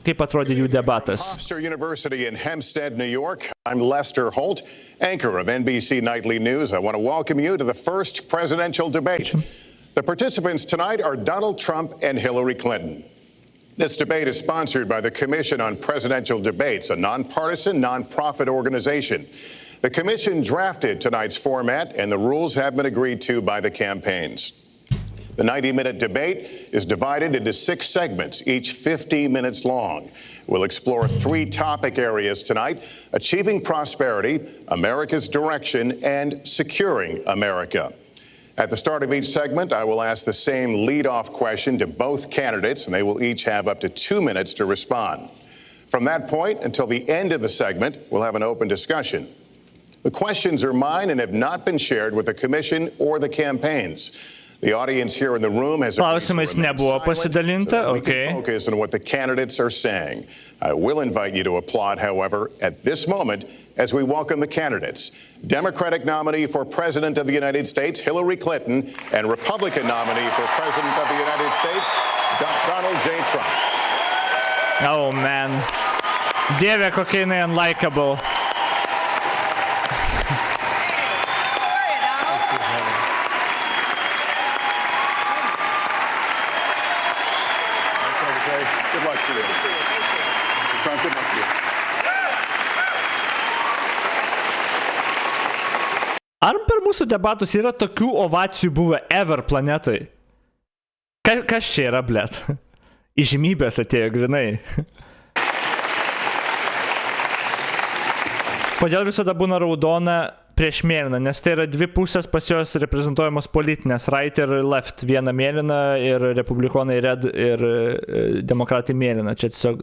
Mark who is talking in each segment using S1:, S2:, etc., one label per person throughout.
S1: kaip atrodė jų debatas.
S2: Hofstra University in Hempstead, New York. I'm Lester Holt, anchor of NBC Nightly News. I want to welcome you to the first presidential debate. The participants tonight are Donald Trump and Hillary Clinton. This debate is sponsored by the Commission on Presidential Debates, a nonpartisan, nonprofit organization. The commission drafted tonight's format, and the rules have been agreed to by the campaigns. The 90-minute debate is divided into 6 segments, each 50 minutes long. We'll explore 3 topic areas tonight: achieving prosperity, America's direction, and securing America. At the start of each segment, I will ask the same lead-off question to both candidates, and they will each have up to 2 minutes to respond. From that point until the end of the segment, we'll have an open discussion. The questions are mine and have not been shared with the commission or the campaigns. The audience here in the room has
S1: Klausimais nebuvo pasidalinta, okay.
S2: Focus on what the candidates are saying. I will invite you to applaud, however, at this moment as we welcome the candidates. Democratic nominee for President of the United States, Hillary Clinton, and Republican nominee for President of the United States, Donald J. Trump.
S1: Oh, man. Dieve, kokia jinai unlikable.
S2: Good luck to you. Trump, good luck to you.
S1: Ar per mūsų debatus yra tokių ovacijų buvę ever planetoj? Kas čia yra, blet? Įžymybės atėjo grinai. Kodėl visada būna raudona prieš mėlyną? Nes tai yra dvi pusės pas jos reprezentuojamos politinės, right ir left. Viena mėlyna ir republikonai red ir demokratai mėlyna. Čia tiesiog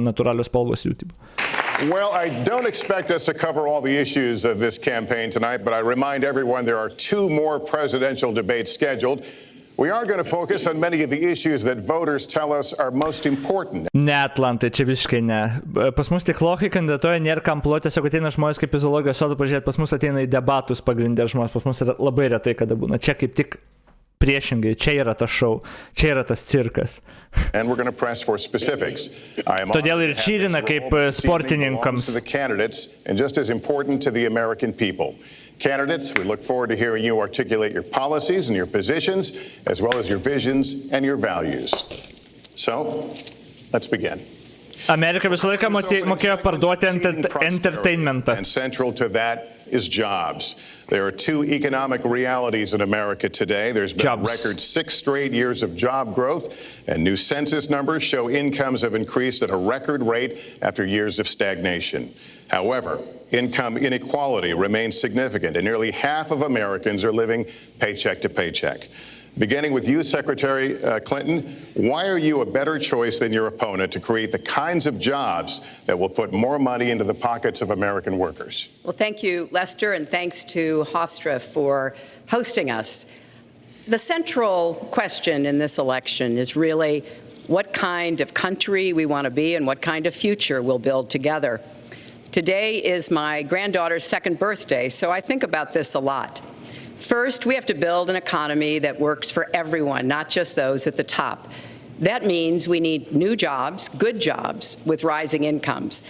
S1: natūralios spalvos jų tipo.
S2: Well, I don't expect us to cover all the issues of this campaign tonight, but I remind everyone there are 2 more presidential debates scheduled. We are going to focus on many of the issues that voters tell us are most important.
S1: Ne, Atlantai, čia visiškai ne. Pas mus tik lokai kandidatuoja, nėra kam ploti, tiesiog ateina žmonės kaip į zoologijos sodą pažiūrėti, pas mus ateina į debatus pagrindė žmonės, pas mus labai retai kada būna. Čia kaip tik priešingai, čia yra tas šou, čia yra tas cirkas. Todėl ir čyrina kaip sportininkams.
S2: Candidates, we look forward to hearing you articulate your policies and your positions, as well as your visions and your values. So, let's begin.
S1: Amerika visą laiką mokėjo parduoti entertainmentą.
S2: And central to that is jobs. There are 2 economic realities in America today. There's been a record 6 straight years of job growth, and new census numbers show incomes have increased at a record rate after years of stagnation. However, income inequality remains significant, and nearly half of Americans are living paycheck to paycheck. Beginning with you, Secretary Clinton, why are you a better choice than your opponent to create the kinds of jobs that will put more money into the pockets of American workers?
S3: Well, thank you, Lester, and thanks to Hofstra for hosting us. The central question in this election is really what kind of country we want to be and what kind of future we'll build together. Today is my granddaughter's 2nd birthday, so I think about this a lot. First, we have to build an economy that works for everyone, not just those at the top. That means we need new jobs, good jobs, with rising incomes.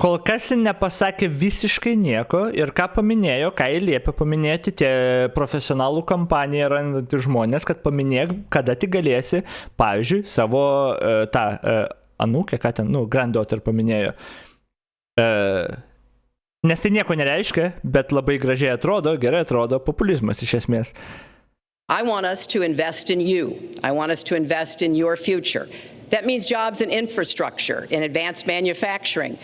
S1: Kol kas nepasakė visiškai nieko ir ką paminėjo, ką liepė paminėti tie profesionalų kampaniją randantys žmonės, kad paminėk, kada tik galėsi, pavyzdžiui, savo tą anūkę, ką ten, granddaughter paminėjo. Nes tai nieko nereiškia, bet labai gražiai atrodo, gerai atrodo, populizmas iš esmės.
S3: I want us to invest in you. I want us to invest in your future. That means jobs in infrastructure, in advanced manufacturing,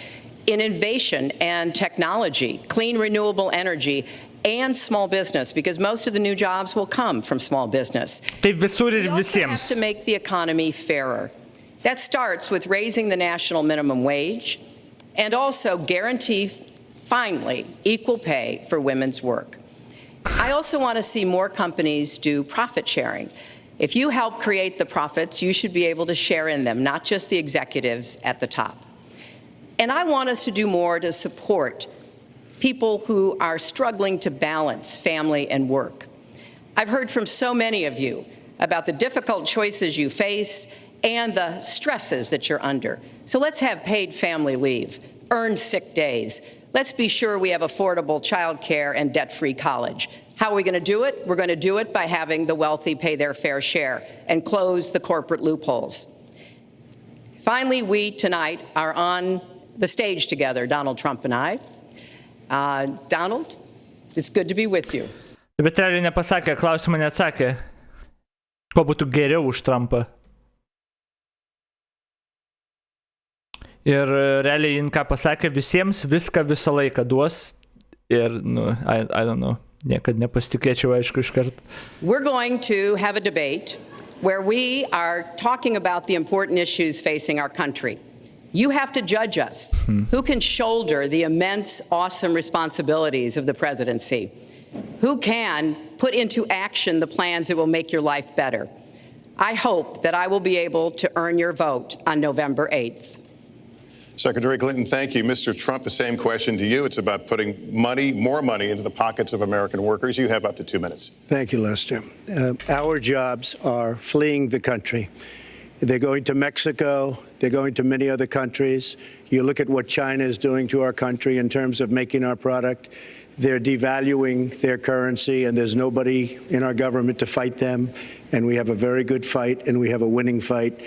S3: in innovation and technology, clean renewable energy, and small business, because most of the new jobs will come from small business.
S1: Tai visur ir
S3: visiems. We also have to make the economy fairer. That starts with raising the national minimum wage and also guarantee, finally, equal pay for women's work. I also want to see more companies do profit sharing. If you help create the profits, you should be able to share in them, not just the executives at the top. And I want us to do more to support people who are struggling to balance family and work. I've heard from so many of you about the difficult choices you face and the stresses that you're under. So let's have paid family leave, earned sick days. Let's be sure we have affordable child care and debt-free college. How are we going to do it? We're going to do it by having the wealthy pay their fair share and close the corporate loopholes. Finally, we tonight are on the stage together, Donald Trump and I. Donald, it's good to be with you.
S1: Bet realiai nepasakė, klausimą neatsakė. Ko būtų geriau už Trumpą? Ir realiai jin ką pasakė, visiems viską visą laiką duos. Ir, I don't know, niekad nepasitikėčiau, aišku, iškart.
S3: We're going to have a debate where we are talking about the important issues facing our country. You have to judge us. Who can shoulder the immense, awesome responsibilities of the presidency? Who can put into action the plans that will make your life better? I hope that I will be able to earn your vote on November 8th.
S2: Secretary Clinton, thank you. Mr. Trump, the same question to you. It's about putting more money into the pockets of American workers. You have up to 2 minutes.
S4: Thank you, Lester. Our jobs are fleeing the country. They're going to Mexico. They're going to many other countries. You look at what China is doing to our country in terms of making our product. They're devaluing their currency, and there's nobody in our government to fight them. And we have a very good fight, and we have a winning fight,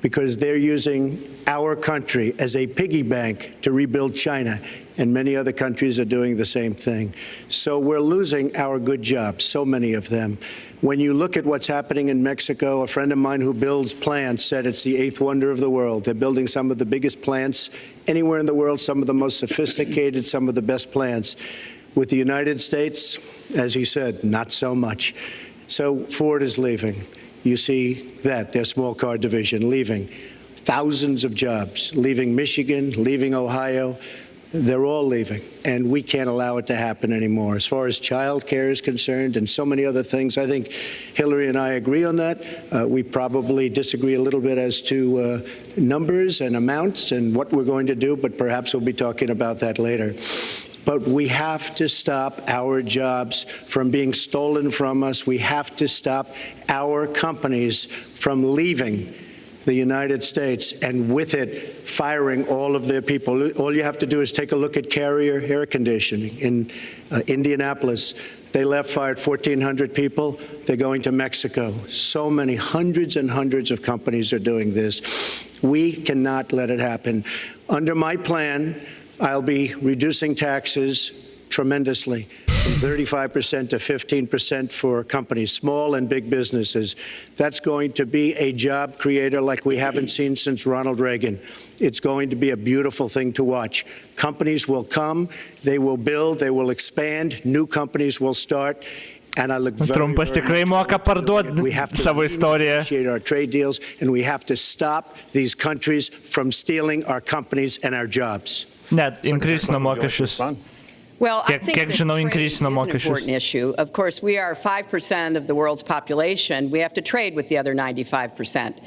S4: because they're using our country as a piggy bank to rebuild China, and many other countries are doing the same thing. So we're losing our good jobs, so many of them. When you look at what's happening in Mexico, a friend of mine who builds plants said it's the 8th wonder of the world. They're building some of the biggest plants anywhere in the world, some of the most sophisticated, some of the best plants. With the United States, as he said, not so much. So Ford is leaving. You see that, their small car division leaving. Thousands of jobs, leaving Michigan, leaving Ohio. They're all leaving, and we can't allow it to happen anymore. As far as child care is concerned and so many other things, I think Hillary and I agree on that. We probably disagree a little bit as to numbers and amounts and what we're going to do, but perhaps we'll be talking about that later. But we have to stop our jobs from being stolen from us. We have to stop our companies from leaving the United States, and with it, firing all of their people. All you have to do is take a look at Carrier Air Conditioning in Indianapolis. They fired 1,400 people. They're going to Mexico. So many, hundreds and hundreds of companies are doing this. We cannot let it happen. Under my plan, I'll be reducing taxes tremendously, from 35% to 15% for companies, small and big businesses. That's going to be a job creator like we haven't seen since Ronald Reagan. It's going to be a beautiful thing to watch. Companies will come, they will build, they will expand, new companies will start. And I look
S1: Trumpas tikrai moka parduoti savo istoriją.
S4: Negotiate our trade deals, and we have to stop these countries from stealing our companies and our jobs.
S1: Net increase no mokesčius.
S3: Well, I think that trade is an
S1: mokesčius.
S3: important issue. Of course, we are 5% of the world's population. We have to trade with the other 95%.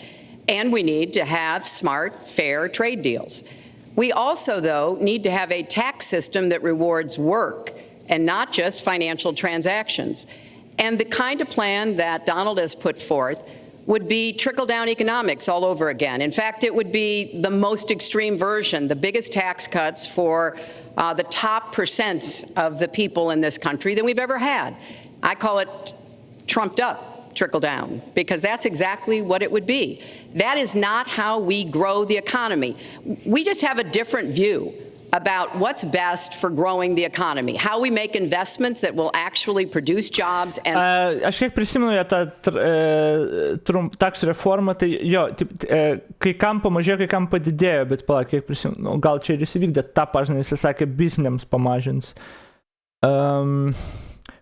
S3: And we need to have smart, fair trade deals. We also, though, need to have a tax system that rewards work and not just financial transactions. And the kind of plan that Donald has put forth would be trickle-down economics all over again. In fact, it would be the most extreme version, the biggest tax cuts for the top percent of the people in this country than we've ever had. I call it trumped up trickle-down, because that's exactly what it would be. That is not how we grow the economy. We just have a different view about what's best for growing the economy, how we make investments that will actually produce jobs. And
S1: Aš kiek prisimenu tą taksų reformą, tai jo, kai kam pamažėjo, kai kam padidėjo, bet palauk, kiek prisimenu, gal čia ir įsivykdė tą pažinį, jis sakė, biznėms pamažins.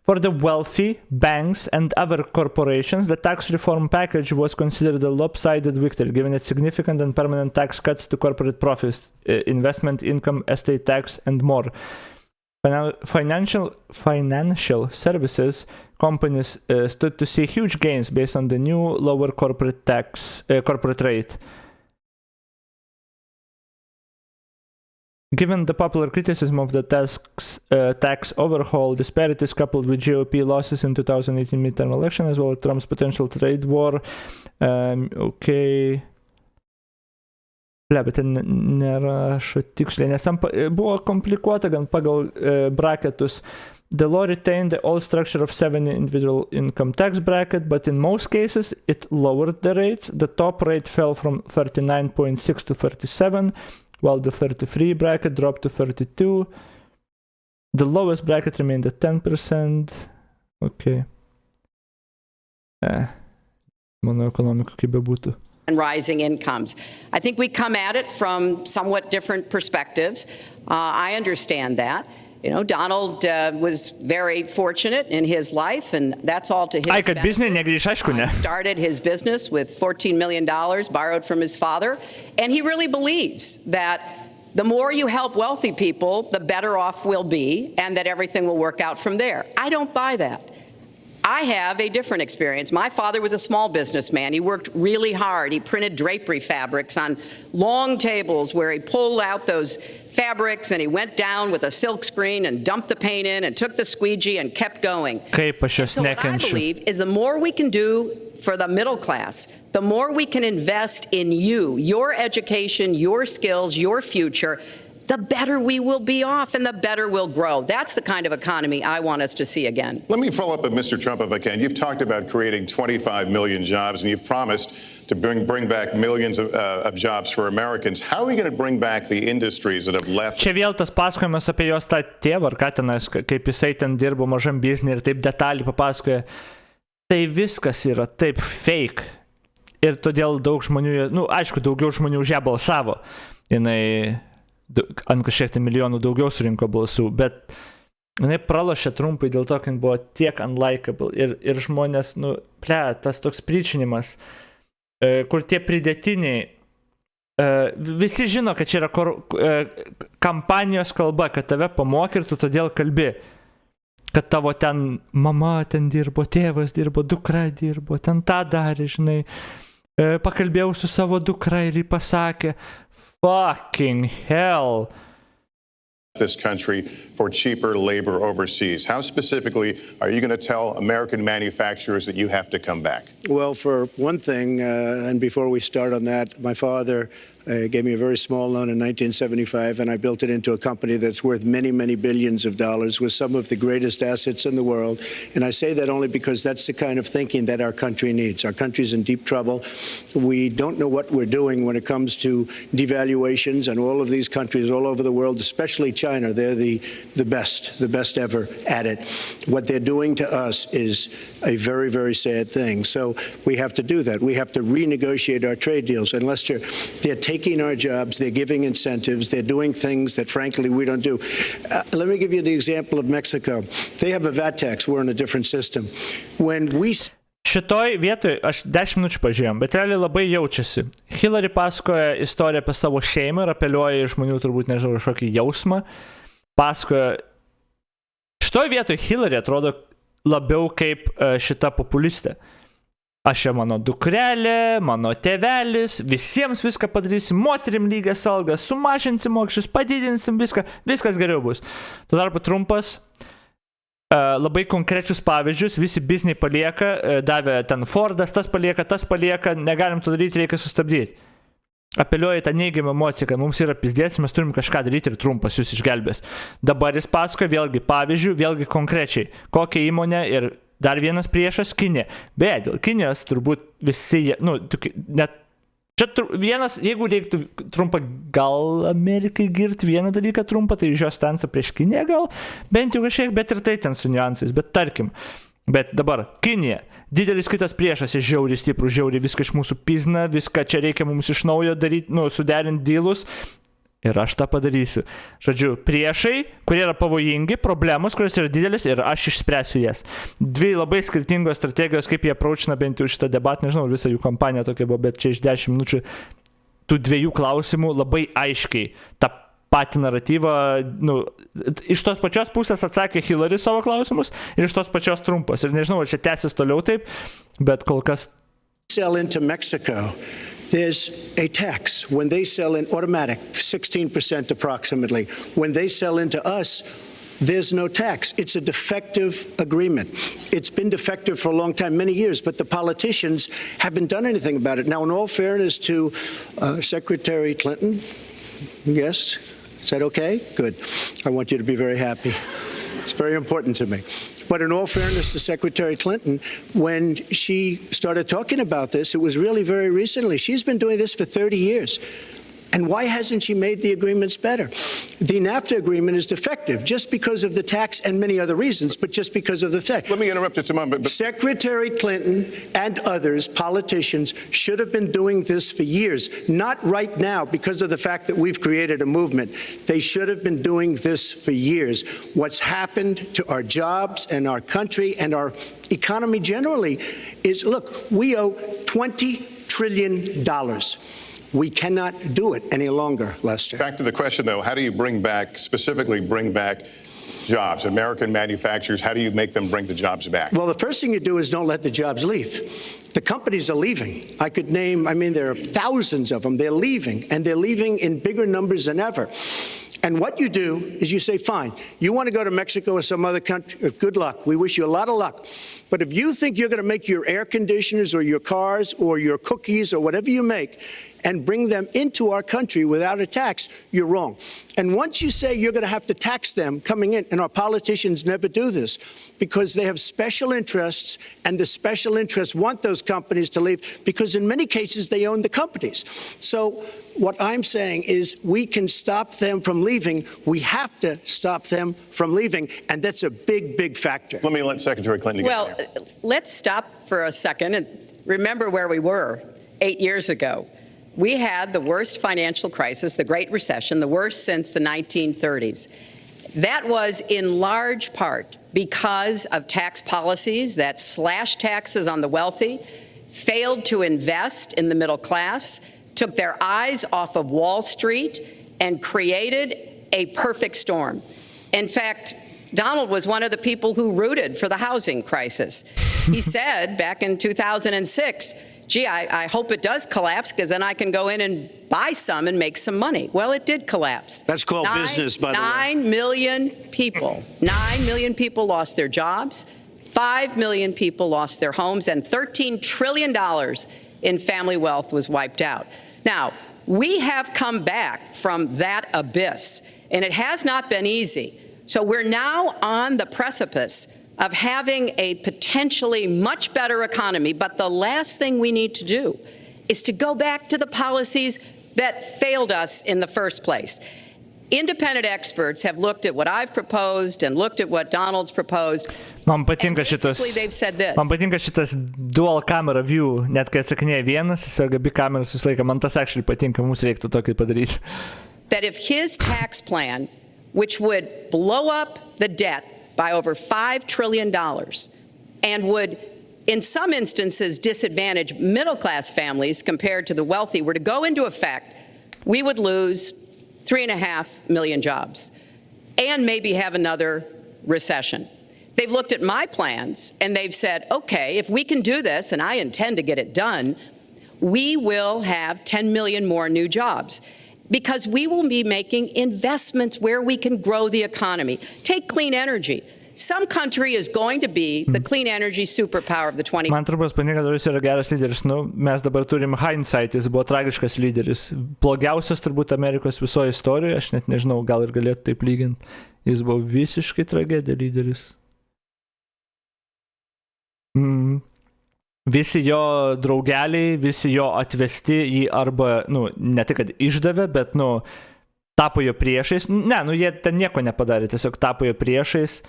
S1: For the wealthy, banks, and other corporations, the tax reform package was considered a lopsided victory, given its significant and permanent tax cuts to corporate profits, investment income, estate tax, and more. Financial services companies stood to see huge gains based on the new lower corporate rate. Given the popular criticism of the tax overhaul, disparities coupled with GOP losses in 2018 midterm election, as well as Trump's potential trade war, Bet ten nerašo tiksliai, nes ten buvo komplikuota gan pagal bracketus. The law retained the old structure of 7 individual income tax bracket, but in most cases it lowered the rates. The top rate fell from 39.6 to 37, while the 33 bracket dropped to 32. The lowest bracket remained at 10%. Okay. Mano ekonomika kaip bebūtų.
S3: And rising incomes. I think we come at it from somewhat different perspectives. I understand that. You know, Donald was very fortunate in his life, and that's all to his
S1: Ai, kad biznė negrįš, aišku, ne.
S3: He started his business with $14 million borrowed from his father, and he really believes that the more you help wealthy people, the better off we'll be, and that everything will work out from there. I don't buy that. I have a different experience. My father was a small businessman. He worked really hard. He printed drapery fabrics on long tables where he pulled out those fabrics and he went down with a silk screen and dumped the paint in and took the squeegee and kept going. So what I believe is the more we can do for the middle class, the more we can invest in you, your education, your skills, your future, the better we will be off and the better we'll grow. That's the kind of economy I want us to see again.
S2: Let me follow up with Mr. Trump if I can. You've talked about creating 25 million jobs, and you've promised to bring back millions of jobs for Americans. How are we going to bring back the industries that have left?
S1: Čia vėl tas pasakojimas apie jos tą tėvą, ar ką tenas, kaip jisai ten dirbo mažam biznį ir taip detaliai papasakoja. Tai viskas yra taip fake. Ir todėl daug žmonių, aišku, daugiau žmonių už ją balsavo. Jinai ant kažkiek milijonų daugiau surinko balsų, bet jinai pralošė Trumpui dėl to, kad buvo tiek unlikable ir žmonės, tas toks pričinimas, kur tie pridėtiniai, visi žino, kad čia yra kampanijos kalba, kad tave pamokė ir tu todėl kalbi, kad tavo ten mama ten dirbo, tėvas dirbo, dukra dirbo, ten tą darė, žinai, pakalbėjau su savo dukra ir jį pasakė, fucking hell.
S2: This country for cheaper labor overseas. How specifically are you going to tell American manufacturers that you have to come back?
S4: Well, for one thing, and before we start on that, my father gave me a very small loan in 1975, and I built it into a company that's worth many, many billions of dollars with some of the greatest assets in the world. And I say that only because that's the kind of thinking that our country needs. Our country's in deep trouble. We don't know what we're doing when it comes to devaluations, and all of these countries all over the world, especially China, they're the best ever at it. What they're doing to us is a very, very sad thing. So we have to do that. We have to renegotiate our trade deals. And Lester, they're taking our jobs, they're giving incentives, they're doing things that, frankly, we don't do. Let me give you the example of Mexico. They have a VAT tax. We're in a different system. When we...
S1: Šitoj vietoj aš 10 minučių pažiūrėjom, bet realiai labai jaučiasi. Hillary pasakoja istoriją apie savo šeimą ir apeliuoja į žmonių, turbūt, nežinau, kažkokį jausmą. Pasakoja... Šitoj vietoj Hillary atrodo labiau kaip šita populistė. Aš čia mano dukrelė, mano tėvelis, visiems viską padarysim, moterim lygias algas, sumažinsim mokesčius, padidinsim viską, viskas geriau bus. Tuo tarpu Trumpas labai konkrečius pavyzdžius, visi bizniai palieka, davė ten Fordas, tas palieka, negalim to daryti, reikia sustabdyti. Apeliuoja tą neigiamą emociją, kad mums yra pizdės, mes turim kažką daryti ir Trumpas jūs išgelbės. Dabar jis pasakoja vėlgi pavyzdžių, vėlgi konkrečiai, kokią įmonę ir dar vienas priešas Kinė. Beje, dėl Kinijos turbūt visi, net čia vienas, jeigu reiktų Trumpą gal Amerikai girti vieną dalyką Trumpą, tai iš jo stansą prieš Kiniją gal, bent jau kažkiek, bet ir tai ten su niuansais, bet tarkim. Bet dabar Kinija, didelis kitas priešas, jis žiauriai stiprų, žiauriai viską iš mūsų pizna, viską čia reikia mums iš naujo daryti, suderinti dylus. Ir aš tą padarysiu. Žodžiu, priešai, kurie yra pavojingi, problemos, kurios yra didelis ir aš išspręsiu jas. Dvi labai skirtingos strategijos, kaip jie approachina bent jau šitą debatą, nežinau, visą jų kampaniją tokia buvo, bet čia iš 10 minučių tų dviejų klausimų labai aiškiai tą patį naratyvą, iš tos pačios pusės atsakė Hillary savo klausimus ir iš tos pačios Trumpas. Ir nežinau, ar čia tęsis toliau taip, bet kol kas...
S4: Sell into Mexico. There's a tax when they sell in automatic, 16% approximately. When they sell into us, there's no tax. It's a defective agreement. It's been defective for a long time, many years, but the politicians haven't done anything about it. Now, in all fairness to Secretary Clinton, yes, is that okay? Good. I want you to be very happy. It's very important to me. But in all fairness to Secretary Clinton, when she started talking about this, it was really very recently. She's been doing this for 30 years. And why hasn't she made the agreements better? The NAFTA agreement is defective just because of the tax and many other reasons, but just because of the fact.
S2: Let me interrupt just a moment.
S4: Secretary Clinton and others, politicians, should have been doing this for years, not right now because of the fact that we've created a movement. They should have been doing this for years. What's happened to our jobs and our country and our economy generally is, look, we owe $20 trillion. We cannot do it any longer, Lester.
S2: Back to the question, though, how do you specifically bring back jobs? American manufacturers, how do you make them bring the jobs back?
S4: Well, the first thing you do is don't let the jobs leave. The companies are leaving. I could name, there are thousands of them. They're leaving, and they're leaving in bigger numbers than ever. And what you do is you say, fine, you want to go to Mexico or some other country, good luck. We wish you a lot of luck. But if you think you're going to make your air conditioners or your cars or your cookies or whatever you make and bring them into our country without a tax, you're wrong. And once you say you're going to have to tax them coming in, and our politicians never do this because they have special interests, and the special interests want those companies to leave because in many cases they own the companies. So what I'm saying is we can stop them from leaving. We have to stop them from leaving, and that's a big, big factor.
S2: Let me let Secretary Clinton get in there.
S3: Let's stop for a second and remember where we were 8 years ago. We had the worst financial crisis, the Great Recession, the worst since the 1930s. That was in large part because of tax policies that slashed taxes on the wealthy, failed to invest in the middle class, took their eyes off of Wall Street, and created a perfect storm. In fact, Donald was one of the people who rooted for the housing crisis. He said back in 2006, gee, I hope it does collapse because then I can go in and buy some and make some money. Well, it did collapse.
S4: That's called business, by the way.
S3: 9 million people lost their jobs, 5 million people lost their homes, and $13 trillion in family wealth was wiped out. Now, we have come back from that abyss, and it has not been easy. So we're now on the precipice of having a potentially much better economy. But the last thing we need to do is to go back to the policies that failed us in the first place. Independent experts have looked at what I've proposed and looked at what Donald's proposed.
S1: Man patinka šitas dual camera view, net kai atsakinėja vienas, tiesiog abi kameras visą laiką. Man tas actually patinka, mums reiktų tokį padaryti.
S3: That if his tax plan, which would blow up the debt by over $5 trillion and would, in some instances, disadvantage middle-class families compared to the wealthy, were to go into effect, we would lose 3.5 million jobs and maybe have another recession. They've looked at my plans and they've said, okay, if we can do this, and I intend to get it done, we will have 10 million more new jobs, because we will be making investments where we can grow the economy. Take clean energy. Some country is going to be the clean energy superpower of the 20th.
S1: Man turbūt patinka, kad jis yra geras lyderis. Mes dabar turim hindsight, jis buvo tragiškas lyderis. Blogiausias turbūt Amerikos visoje istorijoje, aš net nežinau, gal ir galėtų taip lyginti. Jis buvo visiškai tragedija lyderis. Visi jo draugeliai, visi jo atvesti į arba, ne tai, kad išdavė, bet, tapo jo priešais. Jie ten nieko nepadarė, tiesiog tapo jo priešais.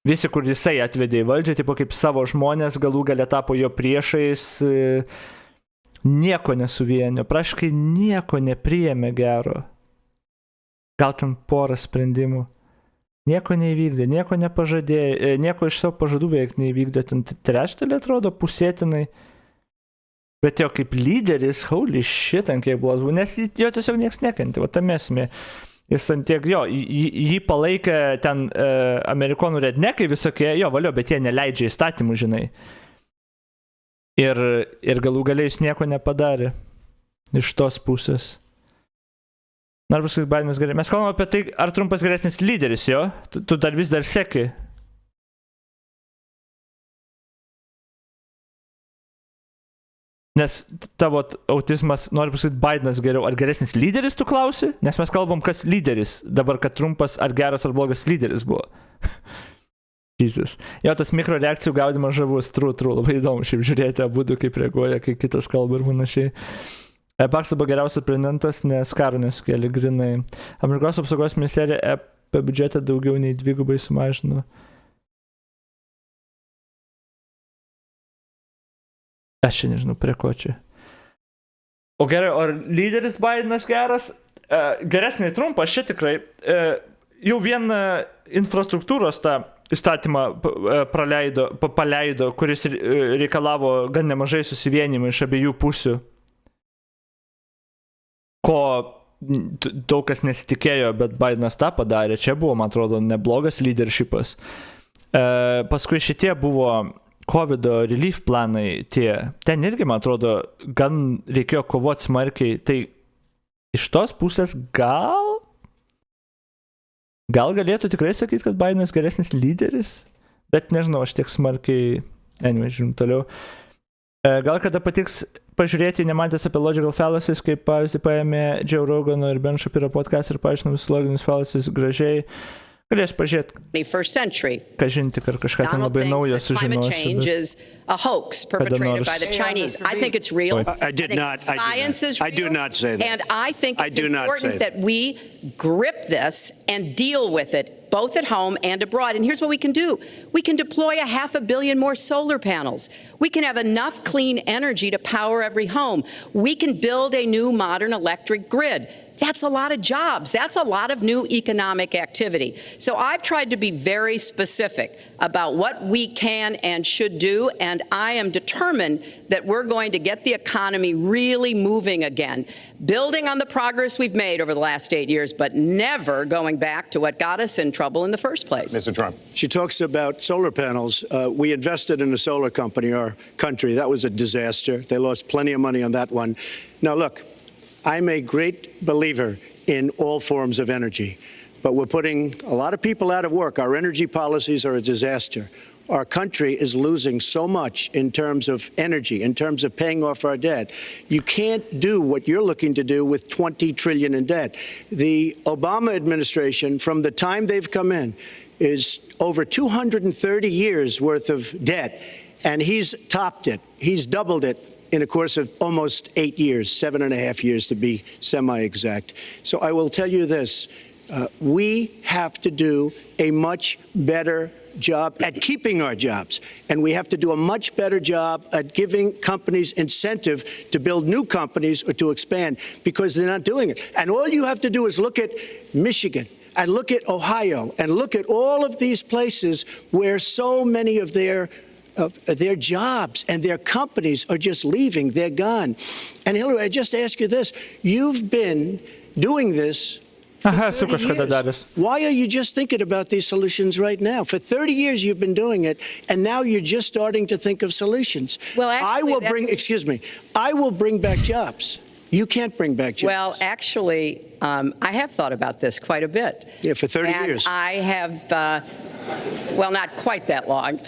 S1: Visi, kur jisai atvedė į valdžią, tipo kaip savo žmonės, galų gale tapo jo priešais, nieko nesuvienio, praškai nieko nepriėmė gero. Gal ten porą sprendimų. Nieko neįvykdė, nieko nepažadėjo, nieko iš savo pažadų beveik neįvykdė, ten trečdalį atrodo pusėtinai. Bet jo kaip lyderis, holy shit, ant kiek blogas buvo, nes jo tiesiog nieks nekentė, va tam esmė. Jis ant tiek, jį palaikė ten amerikonų rednekai visokie, valio, bet jie neleidžia įstatymų, žinai. Ir galų galiai jis nieko nepadarė iš tos pusės. Noriu pasakyti, Bidenas gerai. Mes kalbame apie tai, ar Trumpas geresnis lyderis jo. Tu dar vis dar seki. Nes tavo autizmas, noriu pasakyti, Bidenas geriau. Ar geresnis lyderis, tu klausi? Nes mes kalbam, kas lyderis. Dabar, kad Trumpas ar geras ar blogas lyderis buvo. Jesus. Jo, tas mikroreakcijų gaudimas žavus. True. Labai įdomu šiaip žiūrėti abudu, kaip reaguoja, kai kitas kalba ir panašiai. Paksas buvo geriausias prezidentas, nes karo nesukėlė grinai. Amerikos apsaugos ministerija apie biudžetą daugiau nei 2 sumažino. Aš čia nežinau, prie ko čia. O gerai, ar lyderis Bidenas geras? Geresnį Trumpas, čia tikrai. Jau vien infrastruktūros tą įstatymą paleido, kuris reikalavo gan nemažai susivienimų iš abiejų pusių. Ko daug kas nesitikėjo, bet Bidenas tą padarė. Čia buvo, man atrodo, neblogas leadershipas. Paskui šitie buvo COVID relief planai tie. Ten irgi, man atrodo, gan reikėjo kovoti smarkiai. Tai iš tos pusės gal galėtų tikrai sakyti, kad Bidenas geresnis lyderis? Bet nežinau, aš tiek smarkiai... Anyway, žiūrim toliau. Gal kada patiks pažiūrėti nematęs apie logical fallacies, kaip pavyzdį paėmė Joe Rogano ir Ben Shapiro podcast ir paaiškino visus loginius fallacies gražiai. Galės pažiūrėti, kažinti, ar kažką ten labai naujo sužinosiu.
S3: A hoax perpetrated by the Chinese. I think it's real.
S4: I do not say that.
S3: And I think it's important that we grip this and deal with it, both at home and abroad. And here's what we can do. We can deploy 500 million more solar panels. We can have enough clean energy to power every home. We can build a new modern electric grid. That's a lot of jobs. That's a lot of new economic activity. So I've tried to be very specific about what we can and should do, and I am determined that we're going to get the economy really moving again, building on the progress we've made over the last 8 years, but never going back to what got us in trouble in the first place.
S2: Mr. Trump.
S4: She talks about solar panels. We invested in a solar company, our country. That was a disaster. They lost plenty of money on that one. Now, look, I'm a great believer in all forms of energy, but we're putting a lot of people out of work. Our energy policies are a disaster. Our country is losing so much in terms of energy, in terms of paying off our debt. You can't do what you're looking to do with $20 trillion in debt. The Obama administration, from the time they've come in, is over 230 years worth of debt, and he's topped it. He's doubled it in a course of almost 8 years, 7.5 years to be semi-exact. So I will tell you this, we have to do a much better job at keeping our jobs, and we have to do a much better job at giving companies incentive to build new companies or to expand, because they're not doing it. And all you have to do is look at Michigan and look at Ohio and look at all of these places where so many of their jobs and their companies are just leaving, they're gone. And Hillary, I just ask you this, you've been doing this for 30 years. Why are you just thinking about these solutions right now? For 30 years you've been doing it, and now you're just starting to think of solutions.
S3: Well, actually,
S4: I will bring back jobs. You can't bring back jobs.
S3: Well, actually, I have thought about this quite a bit.
S4: Yeah, for 30 years.
S3: I have, well, not quite that long.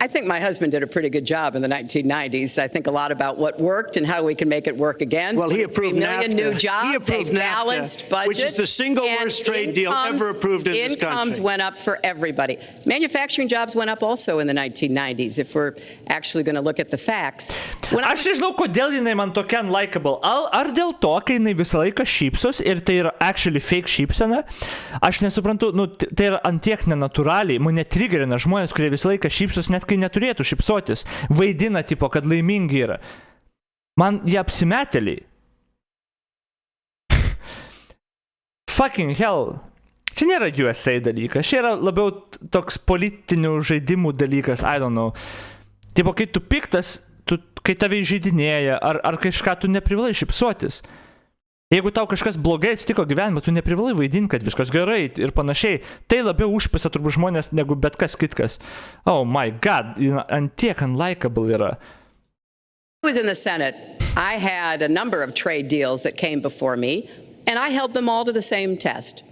S3: I think my husband did a pretty good job in the 1990s. I think a lot about what worked and how we can make it work again.
S4: Well, he approved
S3: 3 million
S4: NAFTA.
S3: New jobs,
S4: He approved
S3: a balanced
S4: NAFTA,
S3: budget,
S4: which is the single worst trade deal ever approved in this country.
S3: Incomes went up for everybody. Manufacturing jobs went up also in the 1990s, if we're actually going to look at the facts.
S1: Aš nežinau, kodėl jinai man tokia unlikable. Ar dėl to, kai jinai visą laiką šypsos ir tai yra actually fake šypsena? Aš nesuprantu, tai yra antiek nenatūraliai. Mane triggerina žmonės, kurie visą laiką šypsos, net kai neturėtų šypsotis. Vaidina, tipo, kad laimingi yra. Man jie apsimetėliai. Fucking hell. Čia nėra USA dalykas. Čia yra labiau toks politinių žaidimų dalykas. I don't know. Tipo, kai tu piktas, kai tave įžeidinėja, ar kažką tu neprivalai šypsotis. Jeigu tau kažkas blogai atsitiko gyvenime, tu neprivalai vaidinti, kad viskas gerai ir panašiai. Tai labiau užpisa turbūt žmonės negu bet kas kitkas. Oh my god, antiek unlikable yra.
S3: I was in the Senate. I had a number of trade deals that came before me. And I held them all to the same test.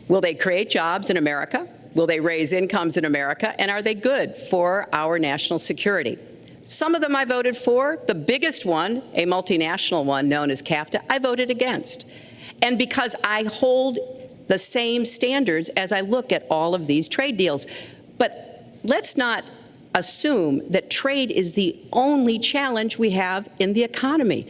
S3: Will they create jobs in America? Will they raise incomes in America? And are they good for our national security? Some of them I voted for. The biggest one, a multinational one known as CAFTA, I voted against. And because I hold the same standards as I look at all of these trade deals. But let's not assume that trade is the only challenge we have in the economy.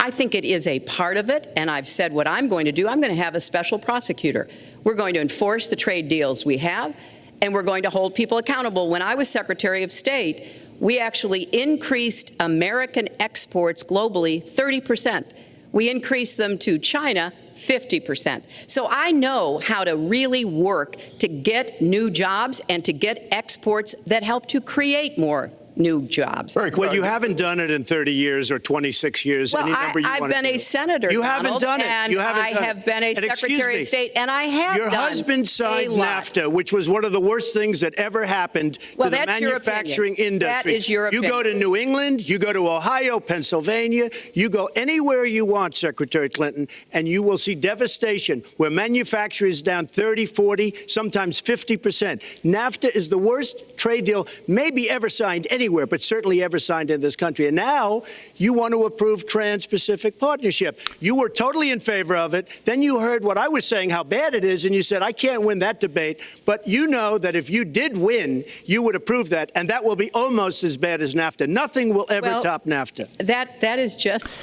S3: I think it is a part of it, and I've said what I'm going to do. I'm going to have a special prosecutor. We're going to enforce the trade deals we have, and we're going to hold people accountable. When I was Secretary of State, we actually increased American exports globally 30%. We increased them to China 50%. So I know how to really work to get new jobs and to get exports that help to create more new jobs.
S4: Well, you haven't done it in 30 years or 26 years.
S3: Well,
S4: any number you
S3: I've
S4: want
S3: been
S4: to
S3: a senator,
S4: You
S3: Donald,
S4: haven't done it.
S3: And
S4: you haven't
S3: I
S4: done
S3: have
S4: it.
S3: been a
S4: And
S3: Secretary of State, and I have
S4: Your
S3: done
S4: husband signed
S3: a lot.
S4: NAFTA, which was one of the worst things that ever happened
S3: Well,
S4: to the
S3: that's your
S4: manufacturing
S3: opinion.
S4: industry.
S3: That is your
S4: You go
S3: opinion.
S4: to New England, you go to Ohio, Pennsylvania, you go anywhere you want, Secretary Clinton, and you will see devastation where manufacturing is down 30, 40, sometimes 50%. NAFTA is the worst trade deal maybe ever signed anywhere, but certainly ever signed in this country. And now you want to approve Trans-Pacific Partnership. You were totally in favor of it. Then you heard what I was saying, how bad it is, and you said, I can't win that debate. But you know that if you did win, you would approve that, and that will be almost as bad as NAFTA. Nothing will ever top NAFTA.
S3: That is just...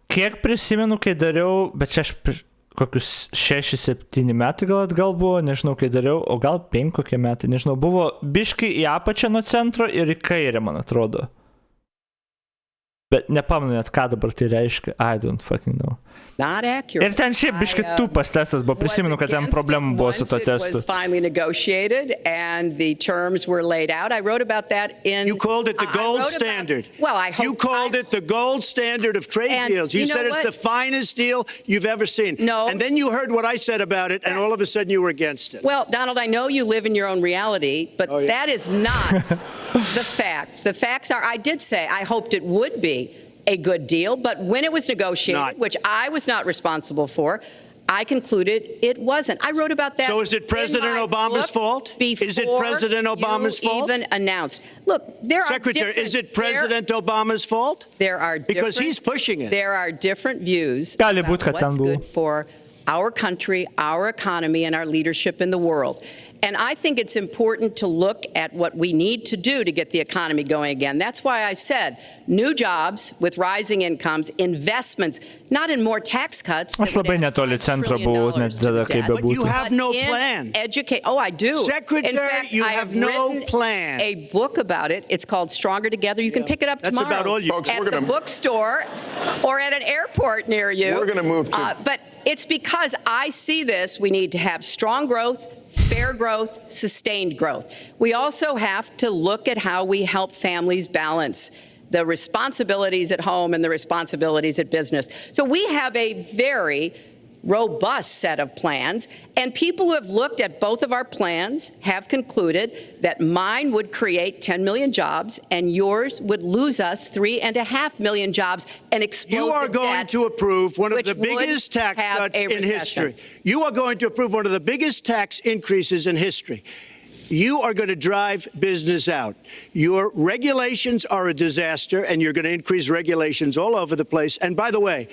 S1: Kiek prisimenu, kai dariau, bet čia aš kokius 6-7 metai gal atgal buvo, nežinau, kai dariau, o gal 5 kokie metai, nežinau, buvo biškai į apačią nuo centro ir į kairę, man atrodo. Bet nepamenu net, ką dabar tai reiškia. I don't fucking know.
S3: Not accurate.
S1: Ir ten šiaip biškai tupas testas buvo. Prisimenu, kad ten problemų buvo su to testu.
S3: It was finally negotiated and the terms were laid out. I wrote about that in...
S4: You called it the gold standard.
S3: Well, I hope...
S4: You called it the gold standard of trade deals. You said it's the finest deal you've ever seen.
S3: No.
S4: And then you heard what I said about it, and all of a sudden you were against it.
S3: Well, Donald, I know you live in your own reality, but that is not the facts. The facts are, I did say I hoped it would be a good deal, but when it was negotiated, which I was not responsible for, I concluded it wasn't. I wrote about that.
S4: So is it President Obama's fault? Is it President Obama's fault?
S3: Even announced. Look, there
S4: Secretary, is it President Obama's fault?
S3: There are
S4: because he's pushing it.
S3: There are different views
S1: about
S3: what's good for our country, our economy, and our leadership in the world. And I think it's important to look at what we need to do to get the economy going again. That's why I said new jobs with rising incomes, investments, not in more tax cuts.
S1: Aš labai netoli centro buvau, net tada kaip bebūtų.
S4: But you have no plan.
S3: Oh, I do.
S4: Secretary,
S3: in fact,
S4: you
S3: I
S4: have no
S3: written
S4: plan.
S3: A book about it. It's called Stronger Together. You can pick it up tomorrow.
S4: That's about all you.
S2: Folks,
S3: at the bookstore or at an airport near you.
S2: We're going to move to...
S3: But it's because I see this. We need to have strong growth, fair growth, sustained growth. We also have to look at how we help families balance the responsibilities at home and the responsibilities at business. So we have a very robust set of plans, and people who have looked at both of our plans have concluded that mine would create 10 million jobs and yours would lose us 3.5 million jobs and explode
S4: You are
S3: the
S4: going
S3: debt,
S4: to approve one of the
S3: which would
S4: biggest tax
S3: have
S4: cuts
S3: a
S4: in
S3: recession.
S4: history. You are going to approve one of the biggest tax increases in history. You are going to drive business out. Your regulations are a disaster, and you're going to increase regulations all over the place. And by the way,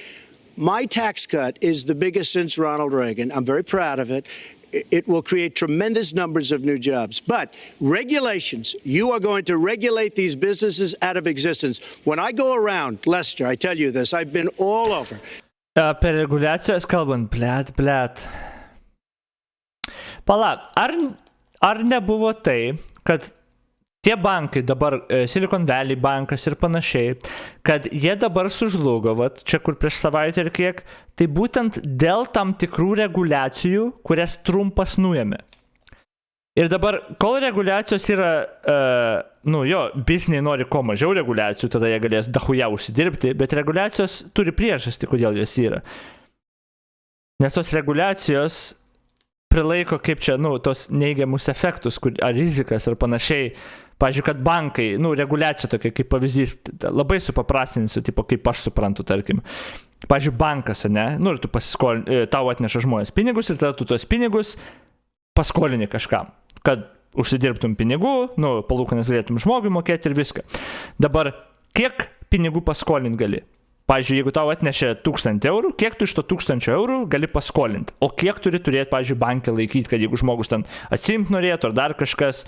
S4: my tax cut is the biggest since Ronald Reagan. I'm very proud of it. It will create tremendous numbers of new jobs. But regulations, you are going to regulate these businesses out of existence. When I go around, Lester, I tell you this, I've been all over.
S1: Per regulacijas kalbant, blet. Pala, ar nebuvo tai, kad tie bankai dabar, Silicon Valley bankas ir panašiai, kad jie dabar sužlugo, vat, čia kur prieš savaitę ir kiek, tai būtent dėl tam tikrų reguliacijų, kurias Trumpas nuėmė. Ir dabar, kol reguliacijos yra, bizniai nori kuo mažiau reguliacijų, tada jie galės dahuja užsidirbti, bet reguliacijos turi priežastį, kodėl jos yra. Nes tos reguliacijos prilaiko kaip čia, tos neigiamus efektus, ar rizikas, ar panašiai. Pavyzdžiui, kad bankai, reguliacija tokia kaip pavyzdys, labai supaprastinsiu, tipo kaip aš suprantu, tarkim. pavyzdžiui, bankas, ne, nu ir tu tau atneša žmonės pinigus ir tada tu tos pinigus paskolini kažkam, kad užsidirbtum pinigų, nu, palūkanas galėtum žmogui mokėti ir viską. Dabar, kiek pinigų paskolint gali? Pavyzdžiui, jeigu tau atnešė 1000 eurų, kiek tu iš to 1000 eurų gali paskolinti? O kiek turi turėti, pavyzdžiui, bankę laikyti, kad jeigu žmogus ten atsiimt norėtų ar dar kažkas,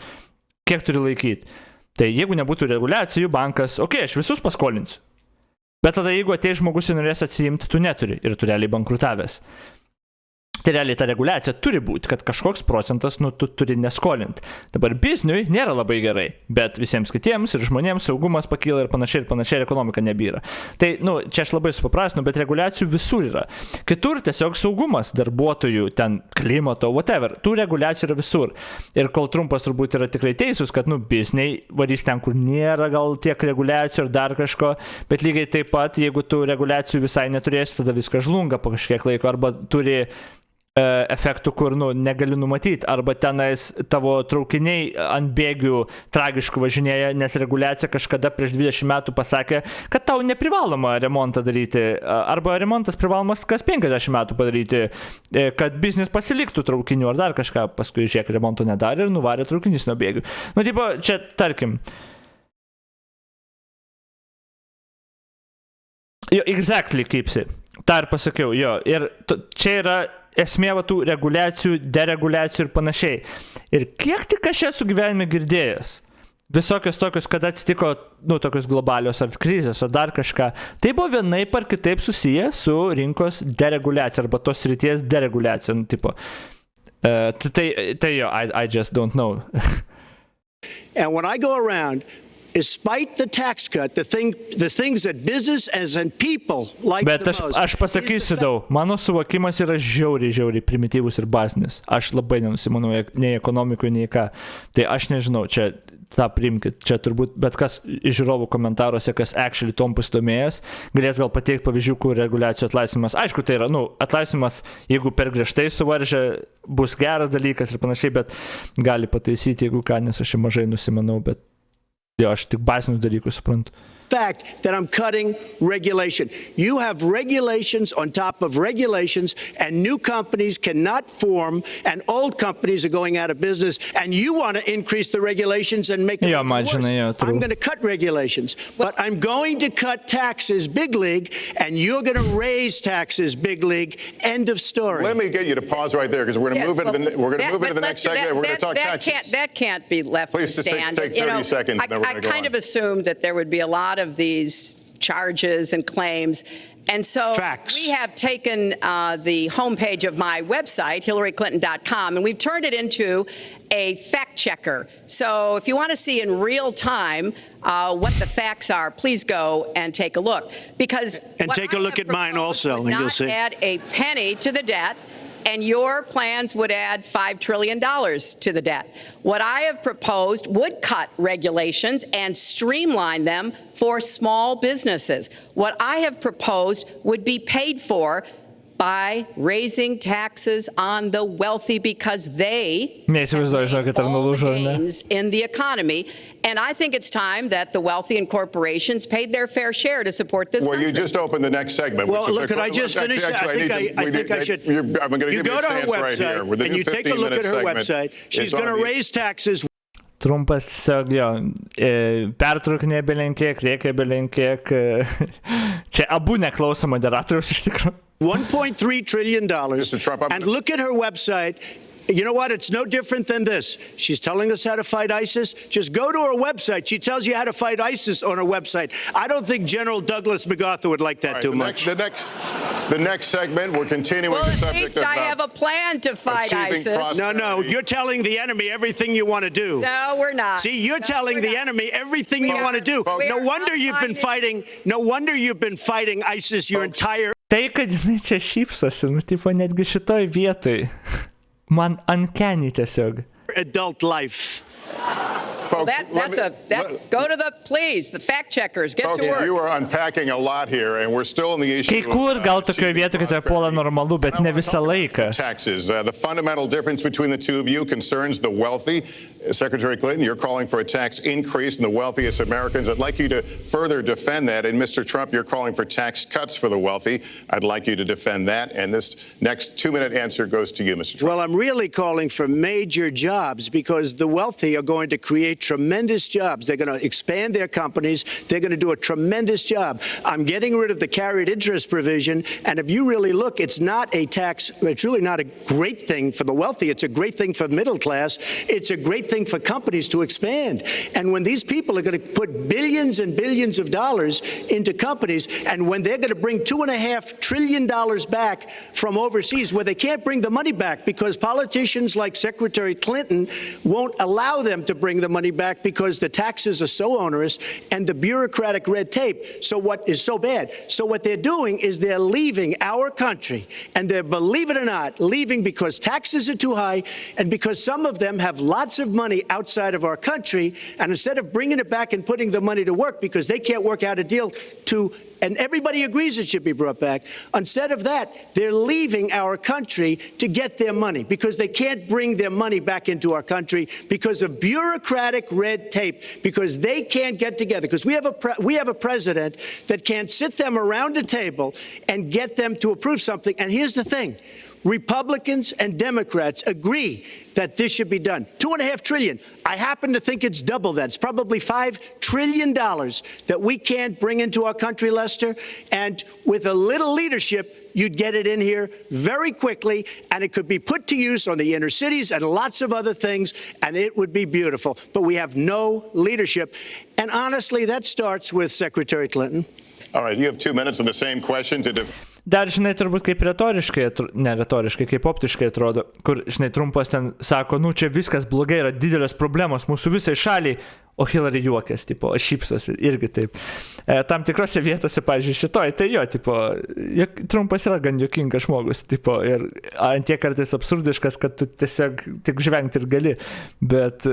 S1: kiek turi laikyti? Tai jeigu nebūtų reguliacijų, bankas, aš visus paskolinsiu. Bet tada jeigu ateis žmogus ir norės atsiimti, tu neturi ir tu realiai bankrutavęs. Tai realiai ta reguliacija turi būti, kad kažkoks procentas, nu, tu turi neskolinti. Dabar bizniui nėra labai gerai, bet visiems kitiems ir žmonėms saugumas pakyla ir panašiai, ekonomika nebyra. Tai, nu, čia aš labai supaprastinu, bet reguliacijų visur yra. Kitur tiesiog saugumas darbuotojų, ten klimato, whatever. Tų reguliacijų yra visur. Ir kol Trumpas turbūt yra tikrai teisus, kad, nu, bizniai varys ten, kur nėra gal tiek reguliacijų ar dar kažko, bet lygiai taip pat, jeigu tu reguliacijų visai neturėsi, tada viskas žlunga po kažkiek laiko, arba turi efektų, kur, nu, negali numatyti, arba tenais tavo traukiniai ant bėgių tragiškų važinėja, nes reguliacija kažkada prieš 20 metų pasakė, kad tau neprivaloma remontą daryti, arba remontas privalomas kas 50 metų padaryti, kad biznis pasiliktų traukinių ar dar kažką, paskui žiūrėk, remonto nedarė ir nuvarė traukinys nuo bėgių. Nu, tipo, čia, tarkim, jo, exactly keepsi. Ta ir pasakiau, jo, ir čia yra esmė va tų reguliacijų, dereguliacijų ir panašiai. Ir kiek tik aš esu gyvenime girdėjęs, visokios tokios, kada atsitiko, nu, tokios globalios ar krizės, ar dar kažką, tai buvo vienaip ar kitaip susiję su rinkos dereguliacija, arba tos srities dereguliacija, nu, tipo. Tai jo, I just don't know.
S4: And when I go around, despite the tax cut, the things that business and people like
S1: Bet
S4: the most.
S1: Aš pasakysiu daug, mano suvokimas yra žiauriai primityvus ir bazinis. Aš labai nenusimanau nei ekonomikoje, nei ką. Tai aš nežinau, čia tą priimkit, čia turbūt bet kas iš žiūrovų komentaruose, kas actually tom pasidomėjęs, galės gal pateikti pavyzdžių, kur reguliacijų atlaisvimas. Aišku, tai yra, nu, atlaisvimas, jeigu per griežtai suvaržė, bus geras dalykas ir panašiai, bet gali pataisyti, jeigu ką, nes aš mažai nusimanau, bet jo, aš tik bazinius dalykus suprantu.
S4: Fact that I'm cutting regulation. You have regulations on top of regulations, and new companies cannot form, and old companies are going out of business, and you want to increase the regulations and make it worse. I'm going to cut regulations, but I'm going to cut taxes big league, and you're going to raise taxes big league. End of story.
S2: Let me get you to pause right there, because we're going to move into the next segment. We're going to talk taxes.
S3: That can't be left to stand.
S2: Please take 30 seconds.
S3: I kind of assumed that there would be a lot of these charges and claims. And so we have taken the homepage of my website, HillaryClinton.com, and we've turned it into a fact checker. So if you want to see in real time what the facts are, please go and take a look. Because
S4: take a look at mine also, and you'll see.
S3: Add a penny to the debt. And your plans would add $5 trillion to the debt. What I have proposed would cut regulations and streamline them for small businesses. What I have proposed would be paid for by raising taxes on the wealthy because they have made all the gains in the economy. And I think it's time that the wealthy and corporations paid their fair share to support this country.
S2: Well, you just opened the next segment.
S4: Well, look, could I just finish? I think I should.
S2: I'm going to give you a chance right here.
S4: And you take a look at her website. She's going to raise taxes.
S1: Trumpas tiesiog, jo, pertraukinė belenkiek, reikia belenkiek. Čia abu neklauso moderatorius iš tikrųjų.
S4: $1.3 trillion. And look at her website. You know what? It's no different than this. She's telling us how to fight ISIS. Just go to her website. She tells you how to fight ISIS on her website. I don't think General Douglas MacArthur would like that too much.
S2: The next segment, we're continuing the subject of...
S3: Well, at least I have a plan to fight ISIS.
S4: No, you're telling the enemy everything you want to do.
S3: No, we're not.
S4: See, you're telling the enemy everything you want to do. No wonder you've been fighting ISIS your entire...
S1: Tai, kad jinai čia šypsosi, nu, tipo, netgi šitoj vietoj. Man uncanny tiesiog.
S4: Adult life.
S2: Folks,
S3: go to the fact checkers, get
S2: folks,
S3: to work.
S2: you are unpacking a lot here, and we're still in the issue.
S1: Kai kur gal tokioje vietoje, kad tai puola normalu, bet ne visą laiką.
S2: Taxes. The fundamental difference between the two of you concerns the wealthy. Secretary Clinton, you're calling for a tax increase in the wealthiest Americans. I'd like you to further defend that. And Mr. Trump, you're calling for tax cuts for the wealthy. I'd like you to defend that. And this next 2-minute answer goes to you, Mr. Trump.
S4: Well, I'm really calling for major jobs because the wealthy are going to create tremendous jobs. They're going to expand their companies. They're going to do a tremendous job. I'm getting rid of the carried interest provision. And if you really look, it's not a tax. It's really not a great thing for the wealthy. It's a great thing for the middle class. It's a great thing for companies to expand. And when these people are going to put billions and billions of dollars into companies, and when they're going to bring $2.5 trillion back from overseas, where they can't bring the money back because politicians like Secretary Clinton won't allow them to bring the money back because the taxes are so onerous and the bureaucratic red tape. So what is so bad? So what they're doing is they're leaving our country, and they're, believe it or not, leaving because taxes are too high and because some of them have lots of money outside of our country, and instead of bringing it back and putting the money to work because they can't work out a deal to, and everybody agrees it should be brought back, instead of that, they're leaving our country to get their money because they can't bring their money back into our country because of bureaucratic red tape, because they can't get together, because we have a president that can't sit them around a table and get them to approve something. And here's the thing. Republicans and Democrats agree that this should be done. $2.5 trillion. I happen to think it's double that. It's probably $5 trillion that we can't bring into our country, Lester. And with a little leadership, you'd get it in here very quickly, and it could be put to use on the inner cities and lots of other things, and it would be beautiful. But we have no leadership. And honestly, that starts with Secretary Clinton.
S2: All right, you have 2 minutes on the same question to
S1: Dar, žinai, turbūt kaip retoriškai, ne retoriškai, kaip optiškai atrodo, kur, žinai, Trumpas ten sako, nu čia viskas blogai, yra didelės problemos mūsų visai šaliai, o Hillary juokės, tipo, šypsosi, irgi taip. Tam tikrose vietose, pavyzdžiui, šitoj, tai jo, tipo, Trumpas yra gan juokingas žmogus, tipo, ir antiek kartais absurdiškas, kad tu tiesiog tik žvengti ir gali, bet...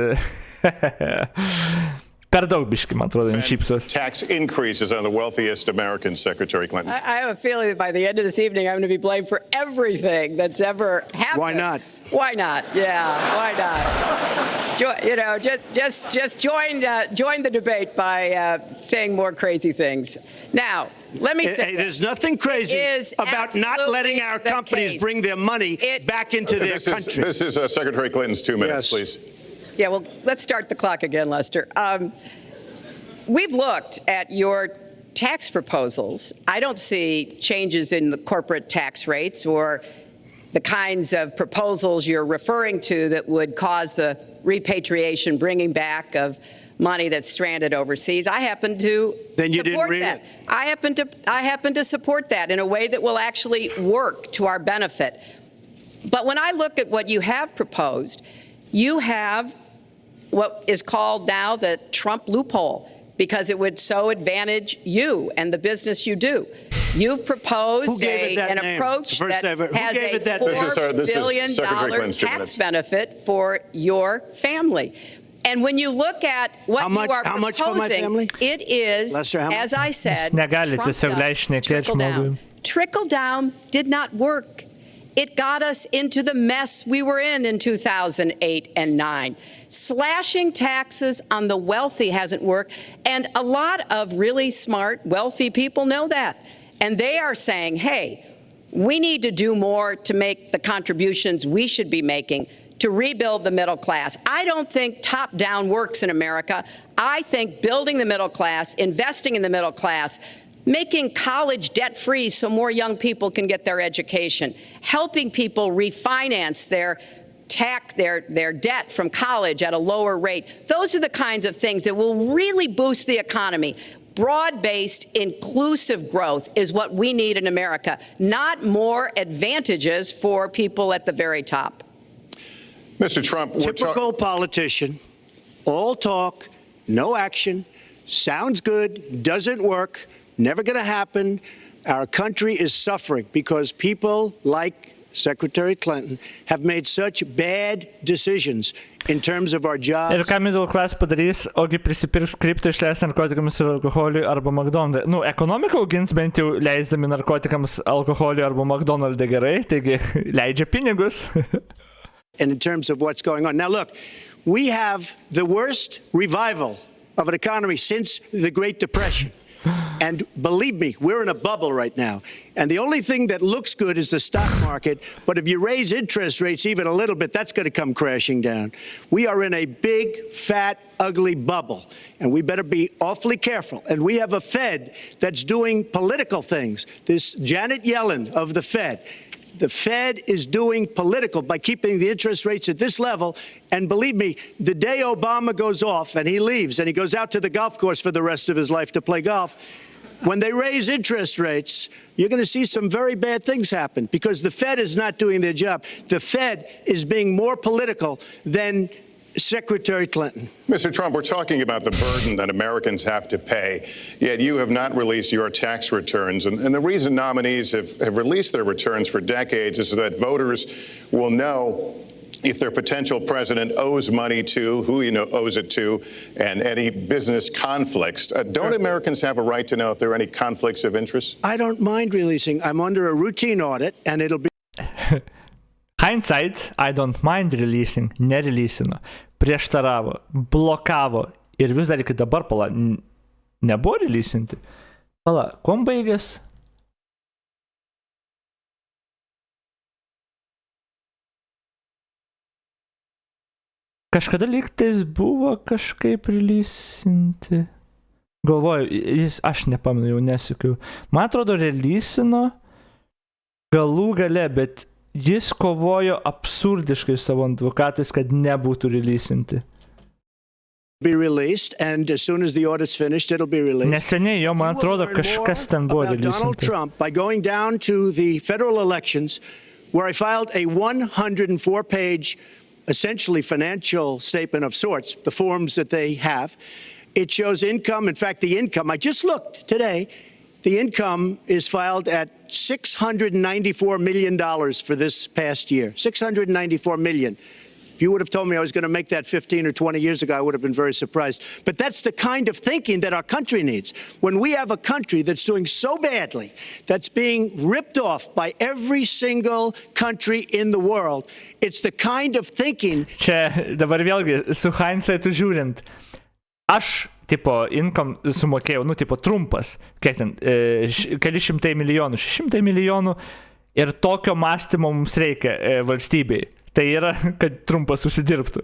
S1: Per daug biški, man atrodo, šypsos.
S2: Tax increases on the wealthiest Americans, Secretary Clinton.
S3: I have a feeling that by the end of this evening, I'm going to be blamed for everything that's ever happened.
S4: Why not?
S3: Why not? Yeah, why not? Just join the debate by saying more crazy things. Now, let me say,
S4: there's nothing crazy about not letting our companies bring their money back into their country.
S2: This is Secretary Clinton's 2 minutes, please.
S3: Yeah, well, let's start the clock again, Lester. We've looked at your tax proposals. I don't see changes in the corporate tax rates or the kinds of proposals you're referring to that would cause the repatriation, bringing back of money that's stranded overseas. I happen to support that. I happen to support that in a way that will actually work to our benefit. But when I look at what you have proposed, you have what is called now the Trump loophole, because it would so advantage you and the business you do. You've proposed an approach that has a $4 billion tax benefit for your family. And when you look at what you are proposing, it is, as I said, trickle down did not work. It got us into the mess we were in 2008 and 9. Slashing taxes on the wealthy hasn't worked, and a lot of really smart, wealthy people know that. And they are saying, hey, we need to do more to make the contributions we should be making to rebuild the middle class. I don't think top-down works in America. I think building the middle class, investing in the middle class, making college debt-free so more young people can get their education, helping people refinance their debt from college at a lower rate. Those are the kinds of things that will really boost the economy. Broad-based, inclusive growth is what we need in America, not more advantages for people at the very top.
S2: Mr. Trump,
S4: typical politician, all talk, no action, sounds good, doesn't work, never going to happen. Our country is suffering because people like Secretary Clinton have made such bad decisions in terms of our jobs.
S1: Ir ką middle class padarys, ogi prisipirks kripto, išleis narkotikams ir alkoholiui arba McDonald's. Nu, ekonomika augins bent jau leisdami narkotikams, alkoholiui arba McDonald's gerai, taigi leidžia pinigus.
S4: And in terms of what's going on. Now, look, we have the worst revival of an economy since the Great Depression. And believe me, we're in a bubble right now. And the only thing that looks good is the stock market. But if you raise interest rates even a little bit, that's going to come crashing down. We are in a big, fat, ugly bubble. And we better be awfully careful. And we have a Fed that's doing political things. This Janet Yellen of the Fed. The Fed is doing political by keeping the interest rates at this level. And believe me, the day Obama goes off and he leaves and he goes out to the golf course for the rest of his life to play golf, when they raise interest rates, you're going to see some very bad things happen because the Fed is not doing their job. The Fed is being more political than Secretary Clinton.
S2: Mr. Trump, we're talking about the burden that Americans have to pay, yet you have not released your tax returns. And the reason nominees have released their returns for decades is that voters will know if their potential president owes money to, who he owes it to, and any business conflicts. Don't Americans have a right to know if there are any conflicts of interest?
S4: I don't mind releasing. I'm under a routine audit, and it'll be...
S1: Hindsight, I don't mind releasing, nereleasino, prieštaravo, blokavo ir vis dar iki dabar nebuvo releasinti. Kuom baigės? Kažkada lygtais buvo kažkaip releasinti. Galvoju, aš nepamenu, jau nesakiau. Man atrodo, releasino galų gale, bet jis kovojo absurdiškai savo advokatais, kad nebūtų releasinti.
S4: Be released, and as soon as the audit's finished, it'll be released.
S1: Neseniai jo, man atrodo, kažkas ten buvo releasinti.
S4: Donald Trump, by going down to the federal elections, where I filed a 104-page, essentially financial statement of sorts, the forms that they have. It shows income. In fact, the income, I just looked today, the income is filed at $694 million for this past year. $694 million. If you would have told me I was going to make that 15 or 20 years ago, I would have been very surprised. But that's the kind of thinking that our country needs. When we have a country that's doing so badly, that's being ripped off by every single country in the world, it's the kind of thinking...
S1: Čia dabar vėlgi, su hindsightu žiūrint, aš tipo income sumokėjau, tipo trumpas, kiek ten, keli šimtai milijonų, 600 milijonų ir tokio mąstymo mums reikia valstybei. Tai yra, kad trumpas susidirbtų.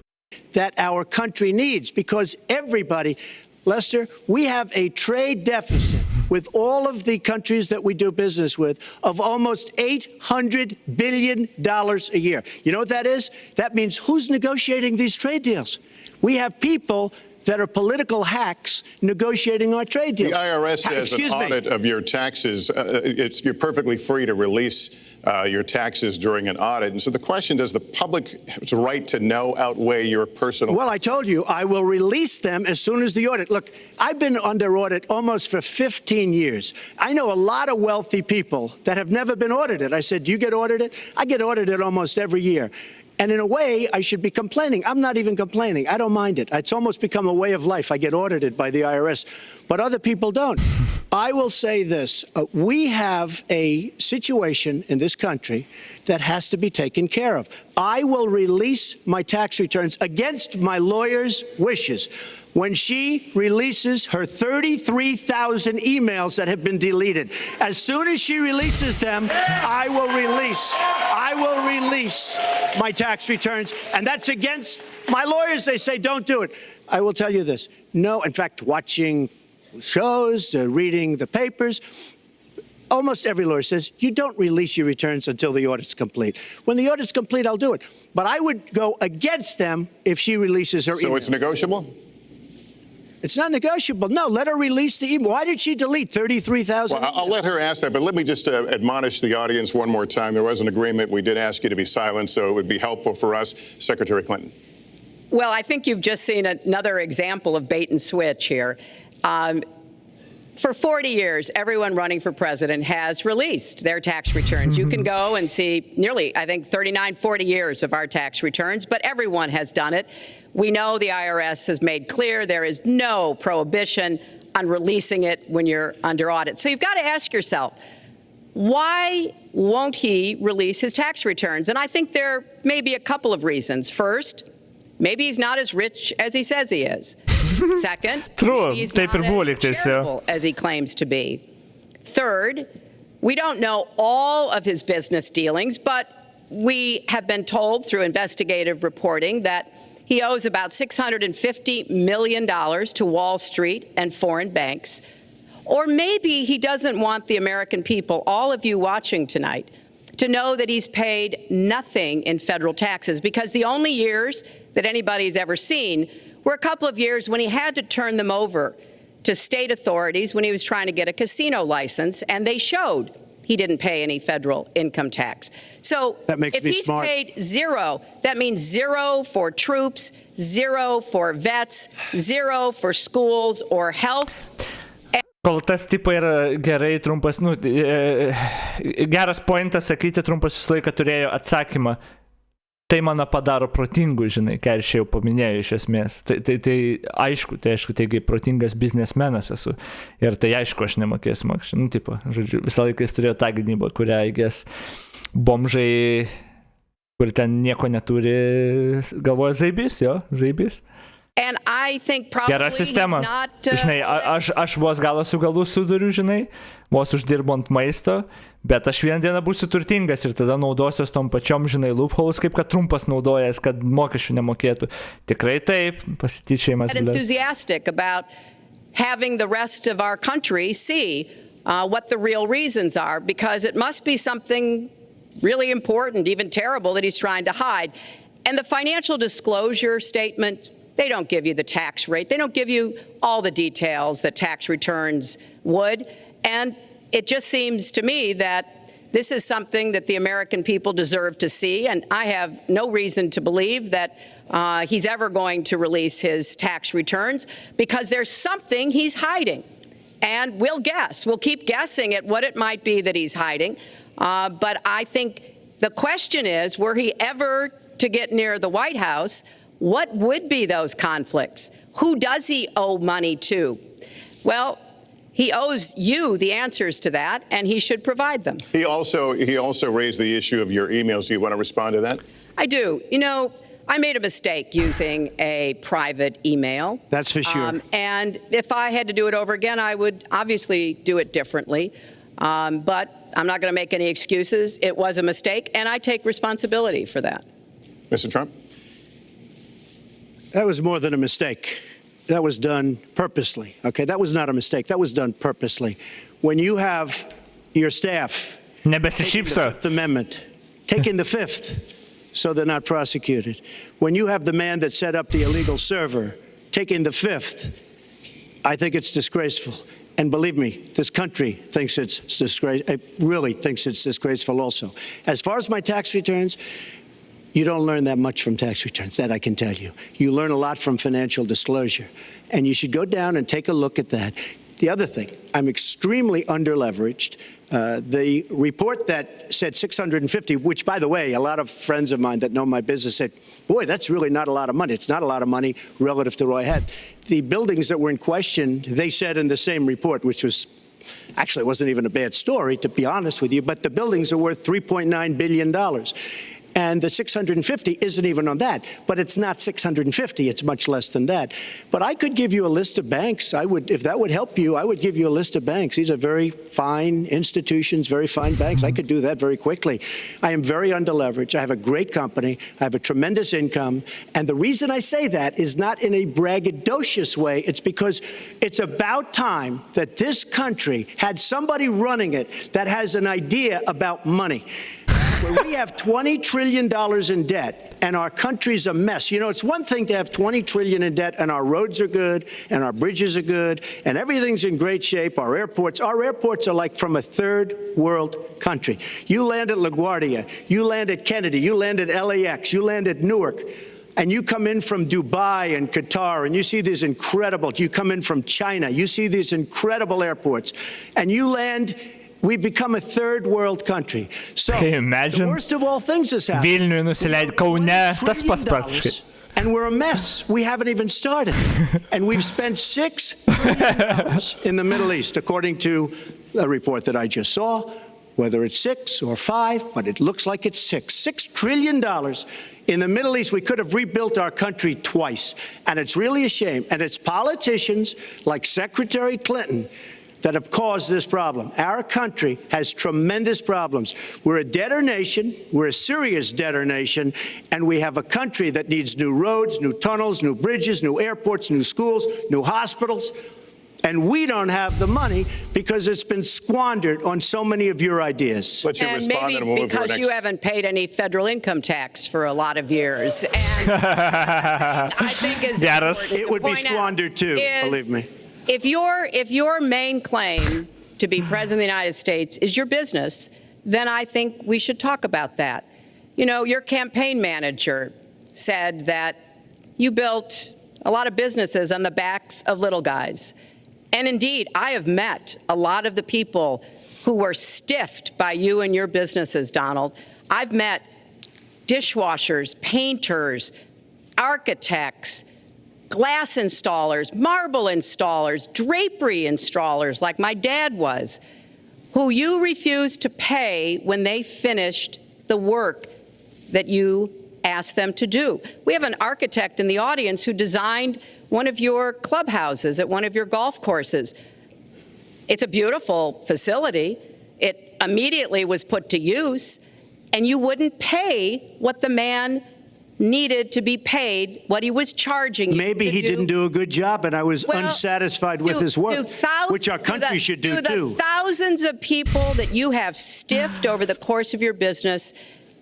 S4: That our country needs, because everybody, Lester, we have a trade deficit with all of the countries that we do business with of almost $800 billion a year. You know what that is? That means who's negotiating these trade deals? We have people that are political hacks negotiating our trade deals.
S2: The IRS has an audit of your taxes. You're perfectly free to release your taxes during an audit. And so the question, does the public's right to know outweigh your personal...
S4: Well, I told you, I will release them as soon as the audit. Look, I've been under audit almost for 15 years. I know a lot of wealthy people that have never been audited. I said, do you get audited? I get audited almost every year. And in a way, I should be complaining. I'm not even complaining. I don't mind it. It's almost become a way of life. I get audited by the IRS, but other people don't. I will say this. We have a situation in this country that has to be taken care of. I will release my tax returns against my lawyer's wishes. When she releases her 33,000 emails that have been deleted, as soon as she releases them, I will release my tax returns, and that's against my lawyers. They say, don't do it. I will tell you this. No, in fact, watching shows, reading the papers, almost every lawyer says, you don't release your returns until the audit's complete. When the audit's complete, I'll do it. But I would go against them if she releases her emails.
S2: So it's negotiable?
S4: It's not negotiable. No, let her release the email. Why did she delete 33,000?
S2: Well, I'll let her ask that, but let me just admonish the audience one more time. There was an agreement. We did ask you to be silent, so it would be helpful for us. Secretary Clinton.
S3: Well, I think you've just seen another example of bait and switch here. For 40 years, everyone running for president has released their tax returns. You can go and see nearly, I think, 39, 40 years of our tax returns, but everyone has done it. We know the IRS has made clear there is no prohibition on releasing it when you're under audit. So you've got to ask yourself, why won't he release his tax returns? And I think there may be a couple of reasons. First, maybe he's not as rich as he says he is. Second, maybe he's not as charitable as he claims to be. Third, we don't know all of his business dealings, but we have been told through investigative reporting that he owes about $650 million to Wall Street and foreign banks. Or maybe he doesn't want the American people, all of you watching tonight, to know that he's paid nothing in federal taxes, because the only years that anybody's ever seen were a couple of years when he had to turn them over to state authorities when he was trying to get a casino license, and they showed he didn't pay any federal income tax. So if he's paid zero, that means zero for troops, zero for vets, zero for schools or health.
S1: Kol tas tipo yra gerai trumpas, geras pointas sakyti, trumpas visą laiką turėjo atsakymą. Tai mane padaro protingu, žinai, ką aš jau paminėjau iš esmės. Tai aišku, taigi protingas biznesmenas esu. Ir tai aišku, aš nemokėsiu mokesčių. Tipo, žodžiu, visą laiką jis turėjo tą gynybą, kurią, įgės, bomžai, kur ten nieko neturi, galvoja zaibys, jo, zaibys.
S3: And I think probably
S1: Gera sistema. Žinai, aš vos galą su galu suduriu, žinai, vos uždirbant maisto, bet aš vieną dieną būsiu turtingas ir tada naudosiuos tom pačiom, žinai, loopholes, kaip kad Trumpas naudojas, kad mokesčių nemokėtų. Tikrai taip, pasityčiojimas.
S3: Enthusiastic about having the rest of our country see what the real reasons are, because it must be something really important, even terrible, that he's trying to hide. And the financial disclosure statement, they don't give you the tax rate. They don't give you all the details that tax returns would. And it just seems to me that this is something that the American people deserve to see. And I have no reason to believe that he's ever going to release his tax returns, because there's something he's hiding. And we'll guess. We'll keep guessing at what it might be that he's hiding. But I think the question is, were he ever to get near the White House, what would be those conflicts? Who does he owe money to? Well, he owes you the answers to that, and he should provide them.
S2: He also raised the issue of your emails. Do you want to respond to that?
S3: I do. You know, I made a mistake using a private email.
S4: That's for sure.
S3: And if I had to do it over again, I would obviously do it differently. But I'm not going to make any excuses. It was a mistake, and I take responsibility for that.
S2: Mr. Trump?
S4: That was more than a mistake. That was done purposely. Okay, that was not a mistake. That was done purposely. When you have your staff taking the Fifth Amendment, taking the Fifth, so they're not prosecuted. When you have the man that set up the illegal server taking the Fifth, I think it's disgraceful. And believe me, this country thinks it's disgraceful. It really thinks it's disgraceful also. As far as my tax returns, you don't learn that much from tax returns, that I can tell you. You learn a lot from financial disclosure, and you should go down and take a look at that. The other thing, I'm extremely underleveraged. The report that said 650, which, by the way, a lot of friends of mine that know my business said, boy, that's really not a lot of money. It's not a lot of money relative to what I had. The buildings that were in question, they said in the same report, which was actually it wasn't even a bad story, to be honest with you, but the buildings are worth $3.9 billion. And the 650 isn't even on that, but it's not 650, it's much less than that. But I could give you a list of banks. I would, if that would help you, I would give you a list of banks. These are very fine institutions, very fine banks. I could do that very quickly. I am very underleveraged. I have a great company. I have a tremendous income. And the reason I say that is not in a braggadocious way. It's because it's about time that this country had somebody running it that has an idea about money. Where we have $20 trillion in debt and our country's a mess. You know, it's one thing to have $20 trillion in debt and our roads are good and our bridges are good and everything's in great shape. Our airports are like from a third world country. You land at LaGuardia, you land at Kennedy, you land at LAX, you land at Newark. and you come in from Dubai and Qatar, and you see these incredible, you come in from China, you see these incredible airports, and you land, we become a third world country. So, the worst of all things has happened.
S1: Vilniuje nusileid Kaune, tas pats praktiškai.
S4: And we're a mess. We haven't even started. And we've spent $6 trillion in the Middle East, according to a report that I just saw, whether it's 6 or 5, but it looks like it's 6. $6 trillion in the Middle East. We could have rebuilt our country twice. And it's really a shame. And it's politicians like Secretary Clinton that have caused this problem. Our country has tremendous problems. We're a debtor nation, we're a serious debtor nation, and we have a country that needs new roads, new tunnels, new bridges, new airports, new schools, new hospitals, and we don't have the money because it's been squandered on so many of your ideas.
S2: Let you
S3: and
S2: respond,
S3: maybe
S2: and we'll move to our
S3: because
S2: next.
S3: you haven't paid any federal income tax for a lot of years. And I think is
S4: it would be squandered too, believe me.
S3: If your main claim to be president of the United States is your business, then I think we should talk about that. You know, your campaign manager said that you built a lot of businesses on the backs of little guys. And indeed, I have met a lot of the people who were stiffed by you and your businesses, Donald. I've met dishwashers, painters, architects, glass installers, marble installers, drapery installers, like my dad was, who you refused to pay when they finished the work that you asked them to do. We have an architect in the audience who designed one of your clubhouses at one of your golf courses. It's a beautiful facility. It immediately was put to use, and you wouldn't pay what the man needed to be paid, what he was charging you.
S4: Maybe he didn't do a good job, and I was unsatisfied with his work, which our country should do too.
S3: The thousands of people that you have stiffed over the course of your business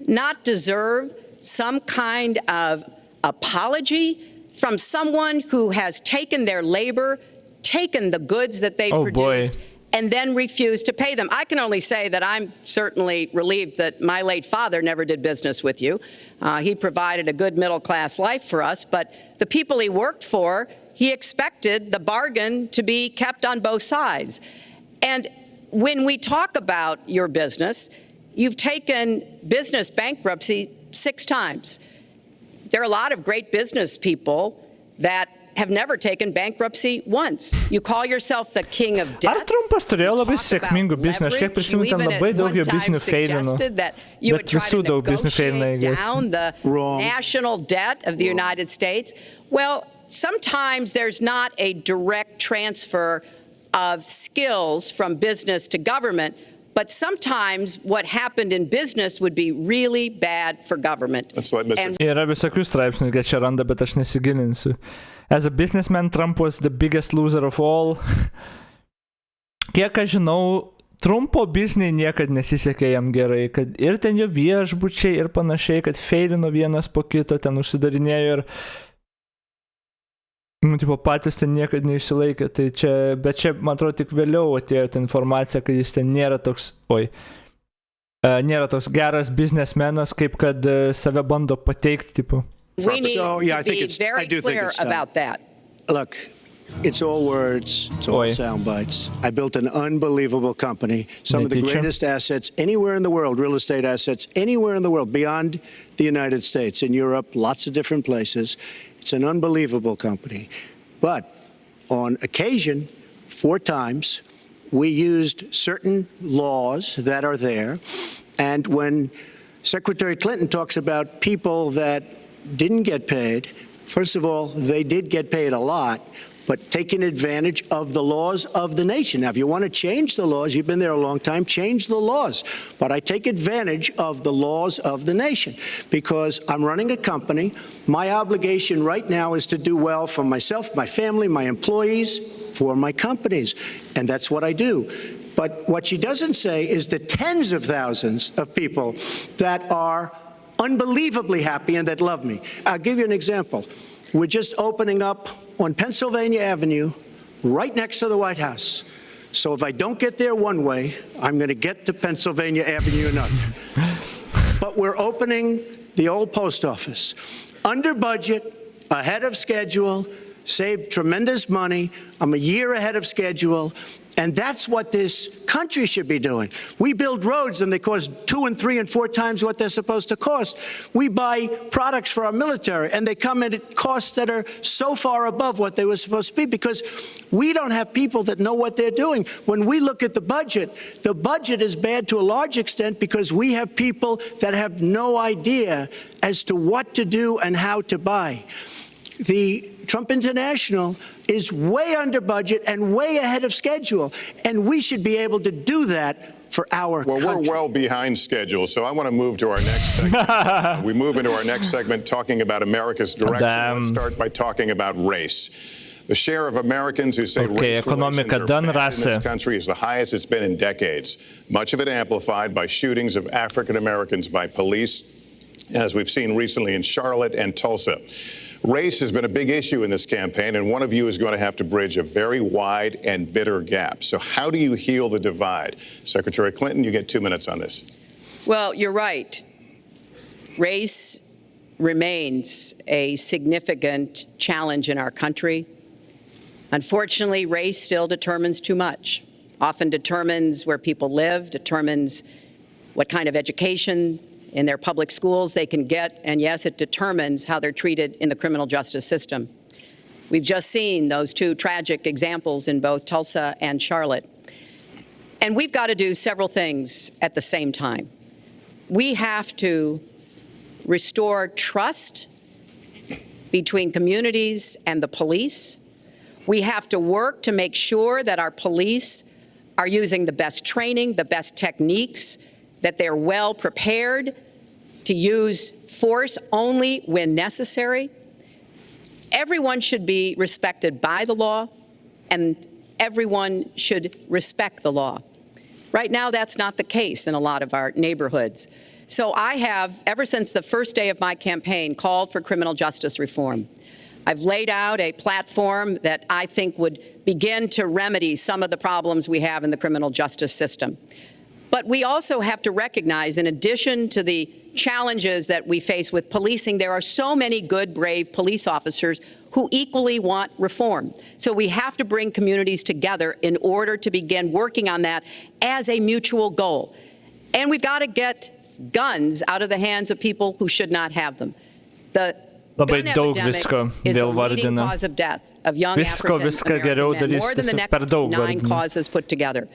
S3: not deserve some kind of apology from someone who has taken their labor, taken the goods that they produced, and then refused to pay them. I can only say that I'm certainly relieved that my late father never did business with you. He provided a good middle-class life for us, but the people he worked for, he expected the bargain to be kept on both sides. And when we talk about your business, you've taken business bankruptcy 6 times. There are a lot of great business people that have never taken bankruptcy once. You call yourself the king of debt.
S1: Ar Trumpas turėjo labai sėkmingų biznių? Aš kiek prisimenu, ten labai daug jo biznių feilinų. Bet visų daug biznių feilina,
S3: down the national debt of the United States. Well, sometimes there's not a direct transfer of skills from business to government, but sometimes what happened in business would be really bad for government.
S1: Yra visokių straipsnių, kad čia randa, bet aš nesigilinsiu. As a businessman, Trump was the biggest loser of all. Kiek aš žinau, Trumpo bizniai niekad nesisekė jam gerai, kad ir ten jo viešbučiai ir panašiai, kad feilino vienas po kito, ten užsidarinėjo ir tipo, patys ten niekad neišsilaikė. Tai čia, bet čia, man atrodo, tik vėliau atėjo ta informacija, kad jis ten nėra toks, nėra toks geras biznesmenas, kaip kad save bando pateikti, tipo.
S3: We need to be very clear about that.
S4: Look, it's all words, it's all sound bites. I built an unbelievable company, some of the greatest assets anywhere in the world, real estate assets anywhere in the world, beyond the United States, in Europe, lots of different places. It's an unbelievable company. But on occasion, 4 times, we used certain laws that are there. And when Secretary Clinton talks about people that didn't get paid, first of all, they did get paid a lot, but taking advantage of the laws of the nation. Now, if you want to change the laws, you've been there a long time, change the laws. But I take advantage of the laws of the nation because I'm running a company. My obligation right now is to do well for myself, my family, my employees, for my companies. And that's what I do. But what she doesn't say is the tens of thousands of people that are unbelievably happy and that love me. I'll give you an example. We're just opening up on Pennsylvania Avenue, right next to the White House. So if I don't get there one way, I'm going to get to Pennsylvania Avenue another. But we're opening the old post office. under budget, ahead of schedule, saved tremendous money. I'm a year ahead of schedule. And that's what this country should be doing. We build roads and they cost 2 and 3 and 4 times what they're supposed to cost. We buy products for our military and they come in at costs that are so far above what they were supposed to be because we don't have people that know what they're doing. When we look at the budget is bad to a large extent because we have people that have no idea as to what to do and how to buy. The Trump International is way under budget and way ahead of schedule, and we should be able to do that for our country.
S2: Well, we're well behind schedule, so I want to move to our next segment. We move into our next segment talking about America's direction. Let's start by talking about race. The share of Americans who say race relations are bad in this country is the highest it's been in decades, much of it amplified by shootings of African Americans by police, as we've seen recently in Charlotte and Tulsa. Race has been a big issue in this campaign, and one of you is going to have to bridge a very wide and bitter gap. So how do you heal the divide? Secretary Clinton, you get 2 minutes on this.
S3: Well, you're right. Race remains a significant challenge in our country. Unfortunately, race still determines too much, often determines where people live, determines what kind of education in their public schools they can get, and yes, it determines how they're treated in the criminal justice system. We've just seen those 2 tragic examples in both Tulsa and Charlotte. And we've got to do several things at the same time. We have to restore trust between communities and the police. We have to work to make sure that our police are using the best training, the best techniques, that they're well prepared to use force only when necessary. Everyone should be respected by the law, and everyone should respect the law. Right now, that's not the case in a lot of our neighborhoods. So I have, ever since the first day of my campaign, called for criminal justice reform. I've laid out a platform that I think would begin to remedy some of the problems we have in the criminal justice system. But we also have to recognize, in addition to the challenges that we face with policing, there are so many good, brave police officers who equally want reform. So we have to bring communities together in order to begin working on that as a mutual goal. And we've got to get guns out of the hands of people who should not have them. The gun epidemic is the leading cause of death of young African-American men, more than the next 9 causes put together.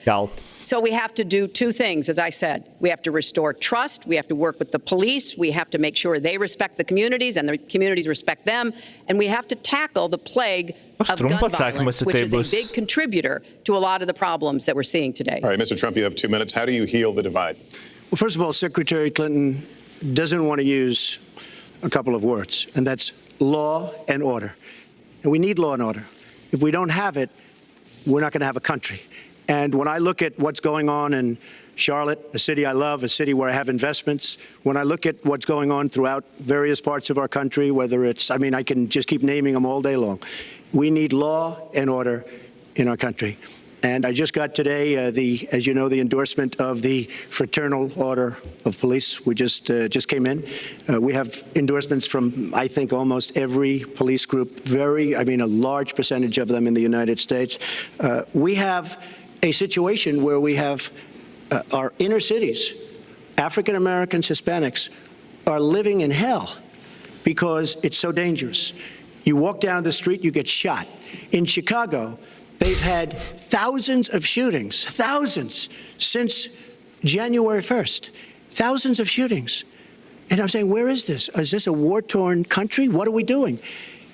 S3: So we have to do 2 things, as I said. We have to restore trust. We have to work with the police. We have to make sure they respect the communities and the communities respect them. And we have to tackle the plague of gun violence, which is a big contributor to a lot of the problems that we're seeing today.
S2: All right, Mr. Trump, you have 2 minutes. How do you heal the divide?
S4: Well, first of all, Secretary Clinton doesn't want to use a couple of words, and that's law and order. And we need law and order. If we don't have it, we're not going to have a country. And when I look at what's going on in Charlotte, a city I love, a city where I have investments, when I look at what's going on throughout various parts of our country, whether it's, I can just keep naming them all day long. We need law and order in our country. And I just got today, as you know, the endorsement of the Fraternal Order of Police. We just came in. We have endorsements from, I think, almost every police group, a large percentage of them in the United States. We have a situation where we have our inner cities, African Americans, Hispanics, are living in hell because it's so dangerous. You walk down the street, you get shot. In Chicago, they've had thousands of shootings, thousands, since January 1st. Thousands of shootings. And I'm saying, where is this? Is this a war-torn country? What are we doing?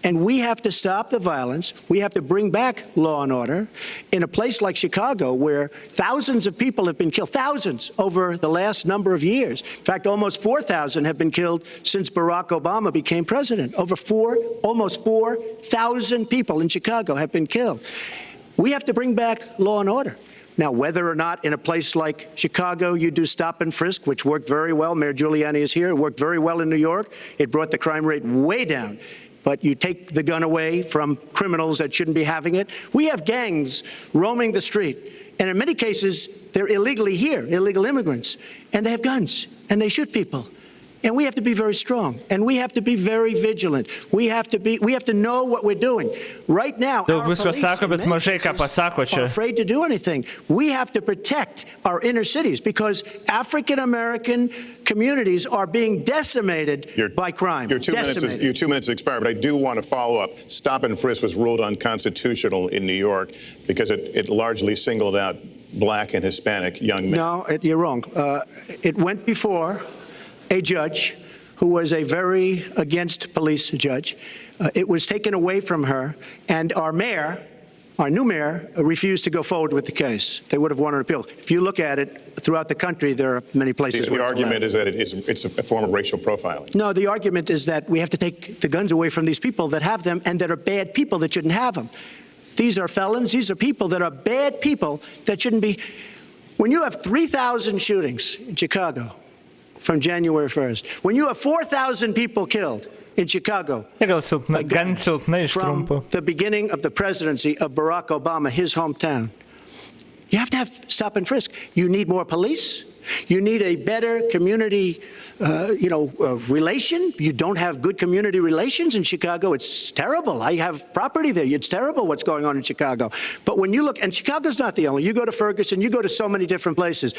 S4: And we have to stop the violence. We have to bring back law and order. In a place like Chicago, where thousands of people have been killed, thousands over the last number of years. In fact, almost 4,000 have been killed since Barack Obama became president. Almost 4,000 people in Chicago have been killed. We have to bring back law and order. Now, whether or not in a place like Chicago you do stop and frisk, which worked very well, Mayor Giuliani is here, it worked very well in New York, it brought the crime rate way down. But you take the gun away from criminals that shouldn't be having it. We have gangs roaming the street, and in many cases, they're illegally here, illegal immigrants, and they have guns, and they shoot people. and we have to be very strong, and we have to be very vigilant. We have to know what we're doing. Right now,
S1: Daug
S4: our
S1: visko
S4: police
S1: sako, bet
S4: in many
S1: mažai ką
S4: cases
S1: pasako
S4: are
S1: čia.
S4: afraid to do anything. We have to protect our inner cities because African American communities are being decimated by crime.
S2: Your 2 minutes expired, but I do want to follow up. Stop and frisk was ruled unconstitutional in New York because it largely singled out Black and Hispanic young men.
S4: No, you're wrong. It went before a judge who was a very against police judge. It was taken away from her, and our new mayor, refused to go forward with the case. They would have won an appeal. If you look at it throughout the country, there are many places where
S2: the argument is that it's a form of racial profiling.
S4: No, the argument is that we have to take the guns away from these people that have them and that are bad people that shouldn't have them. These are felons. These are people that are bad people that shouldn't be. When you have 3,000 shootings in Chicago from January 1st, when you have 4,000 people killed in Chicago
S1: Gal gan silpnai iš
S4: from
S1: Trumpo.
S4: the beginning of the presidency of Barack Obama, his hometown, you have to have stop and frisk. You need more police. You need a better community, relation. You don't have good community relations in Chicago. It's terrible. I have property there. It's terrible what's going on in Chicago. But when you look, and Chicago's not the only, you go to Ferguson, you go to so many different places.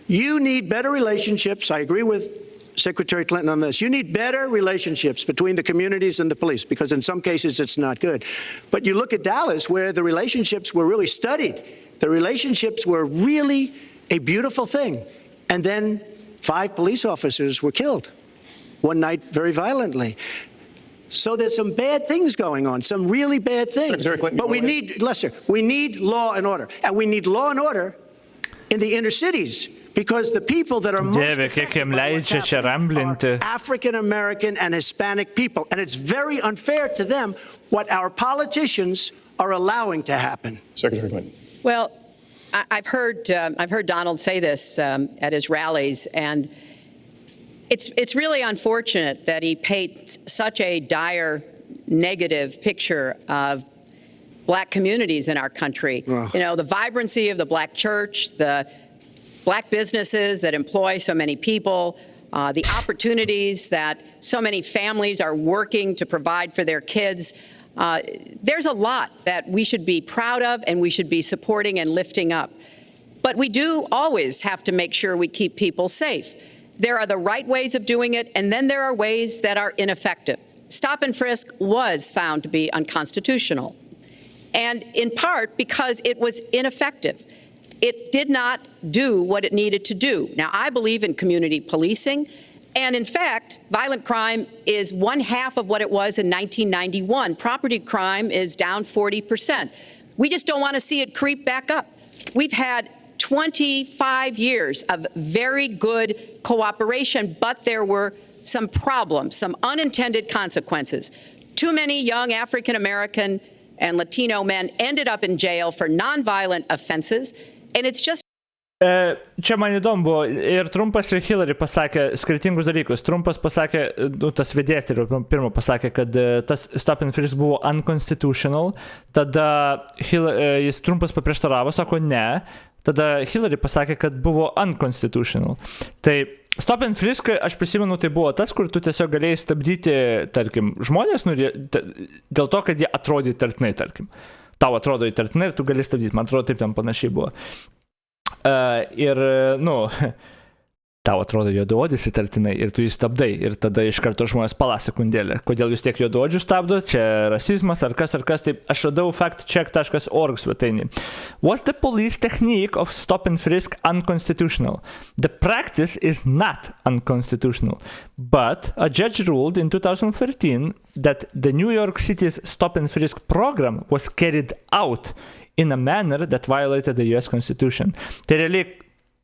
S4: You need better relationships. I agree with Secretary Clinton on this. You need better relationships between the communities and the police because in some cases it's not good. But you look at Dallas where the relationships were really studied. The relationships were really a beautiful thing. And then 5 police officers were killed one night very violently. So there's some bad things going on, some really bad things. But we need, Lester, we need law and order. And we need law and order in the inner cities because the people that are most affected by what's happening are African American and Hispanic people. And it's very unfair to them what our politicians are allowing to happen.
S2: Secretary Clinton.
S3: Well, I've heard Donald say this at his rallies, and it's really unfortunate that he paints such a dire, negative picture of Black communities in our country.
S4: Ugh.
S3: You know, the vibrancy of the Black church, the Black businesses that employ so many people, the opportunities that so many families are working to provide for their kids. There's a lot that we should be proud of and we should be supporting and lifting up. But we do always have to make sure we keep people safe. There are the right ways of doing it, and then there are ways that are ineffective. Stop and frisk was found to be unconstitutional, and in part because it was ineffective. It did not do what it needed to do. Now, I believe in community policing. And in fact, violent crime is 1/2 of what it was in 1991. Property crime is down 40%. We just don't want to see it creep back up. We've had 25 years of very good cooperation, but there were some problems, some unintended consequences. Too many young African American and Latino men ended up in jail for nonviolent offenses, and it's just
S1: Čia man įdomu buvo, ir Trumpas ir Hillary pasakė skirtingus dalykus. Trumpas pasakė, tas vedėjas pirmo pasakė, kad tas stop and frisk buvo unconstitutional, tada Trumpas paprieštaravo, sako ne, tada Hillary pasakė, kad buvo unconstitutional. Tai stop and frisk, aš prisimenu, tai buvo tas, kur tu tiesiog galėjai stabdyti, tarkim, žmonės, dėl to, kad jie atrodė įtartinai, tarkim. Tau atrodo įtartinai ir tu gali stabdyti, man atrodo, taip ten panašiai buvo. Ir, tau atrodo juodaodis įtartinai ir tu jį stabdai ir tada iš karto žmonės pala sekundėlę. Kodėl jūs tiek juodaodžių stabdo? Čia rasizmas ar kas, taip aš radau factcheck.org svetainį. Was the police technique of stop and frisk unconstitutional? The practice is not unconstitutional, but a judge ruled in 2013 that the New York City's stop and frisk program was carried out in a manner that violated the US Constitution. Tai realiai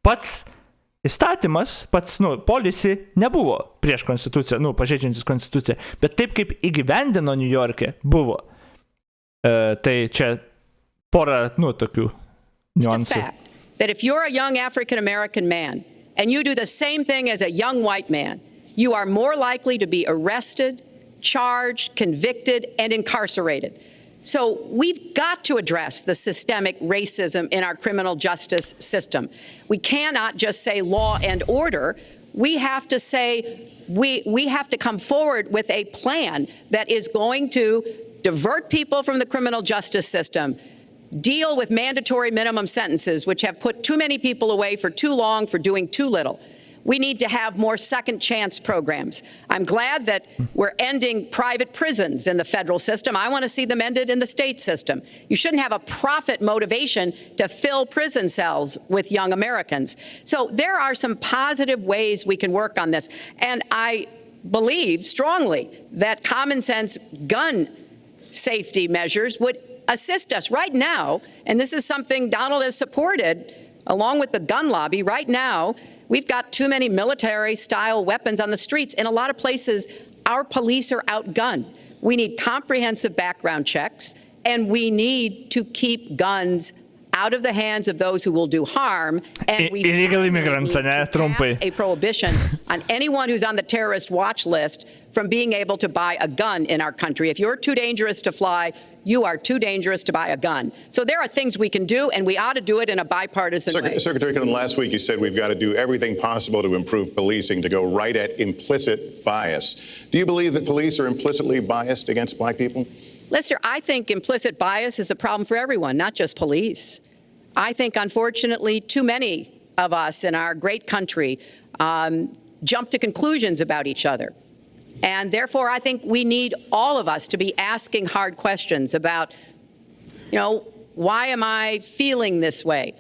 S1: pats įstatymas, pats, policy nebuvo prieš konstituciją, pažeidžiantis konstituciją, bet taip kaip įgyvendino New York'e buvo. Tai čia pora, tokių niuansų.
S3: It's a fact that if you're a young African American man and you do the same thing as a young white man, you are more likely to be arrested, charged, convicted, and incarcerated. So we've got to address the systemic racism in our criminal justice system. We cannot just say law and order. we have to say, we have to come forward with a plan that is going to divert people from the criminal justice system, deal with mandatory minimum sentences, which have put too many people away for too long for doing too little. We need to have more second chance programs. I'm glad that we're ending private prisons in the federal system. I want to see them ended in the state system. You shouldn't have a profit motivation to fill prison cells with young Americans. So there are some positive ways we can work on this. And I believe strongly that common sense gun safety measures would assist us right now. And this is something Donald has supported along with the gun lobby. Right now, we've got too many military-style weapons on the streets. In a lot of places, our police are outgunned. We need comprehensive background checks, and we need to keep guns out of the hands of those who will do harm. And we
S1: Illegal immigrants,
S3: pass a prohibition on anyone who's on the terrorist watch list from being able to buy a gun in our country. If you're too dangerous to fly, you are too dangerous to buy a gun. So there are things we can do, and we ought to do it in a bipartisan way.
S2: Secretary Clinton, last week you said we've got to do everything possible to improve policing, to go right at implicit bias. Do you believe that police are implicitly biased against black people?
S3: Lester, I think implicit bias is a problem for everyone, not just police. I think, unfortunately, too many of us in our great country jump to conclusions about each other. And therefore, I think we need all of us to be asking hard questions about, why am I feeling this way?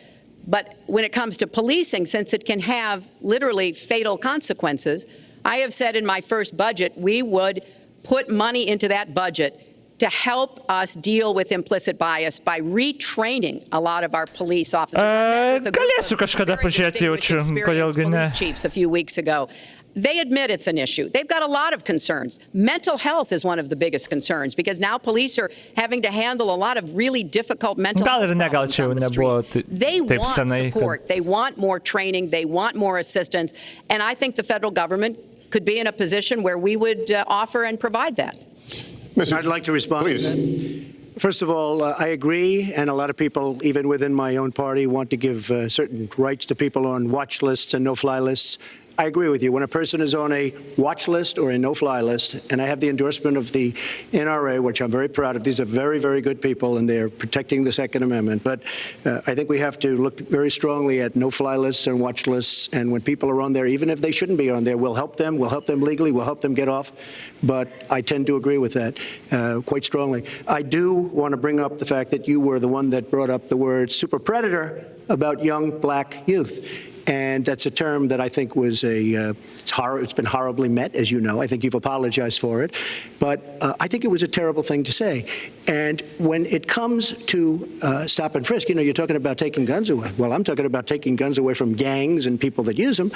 S3: But when it comes to policing, since it can have literally fatal consequences, I have said in my first budget, we would put money into that budget to help us deal with implicit bias by retraining a lot of our police officers.
S1: Galėsiu kažkada pažiūrėti, jaučiu, kodėl gi ne.
S3: Police chiefs a few weeks ago. They admit it's an issue. They've got a lot of concerns. Mental health is one of the biggest concerns because now police are having to handle a lot of really difficult mental health problems on the street. They want support. They want more training. They want more assistance. And I think the federal government could be in a position where we would offer and provide that.
S4: I'd like to respond.
S2: Please.
S4: First of all, I agree, and a lot of people, even within my own party, want to give certain rights to people on watch lists and no-fly lists. I agree with you. When a person is on a watch list or a no-fly list, and I have the endorsement of the NRA, which I'm very proud of, these are very, very good people, and they're protecting the Second Amendment. But I think we have to look very strongly at no-fly lists and watch lists, and when people are on there, even if they shouldn't be on there, we'll help them legally, we'll help them get off. But I tend to agree with that quite strongly. I do want to bring up the fact that you were the one that brought up the word super predator about young black youth. And that's a term that I think was it's been horribly met, as you know. I think you've apologized for it. But I think it was a terrible thing to say. And when it comes to stop and frisk, you're talking about taking guns away. Well, I'm talking about taking guns away from gangs and people that use them.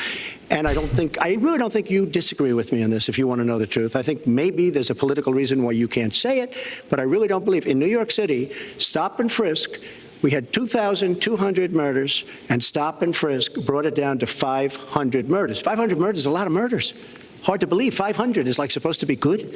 S4: And I really don't think you disagree with me on this, if you want to know the truth. I think maybe there's a political reason why you can't say it, but I really don't believe. In New York City, stop and frisk, we had 2,200 murders, and stop and frisk brought it down to 500 murders. 500 murders is a lot of murders. Hard to believe. 500 is supposed to be good.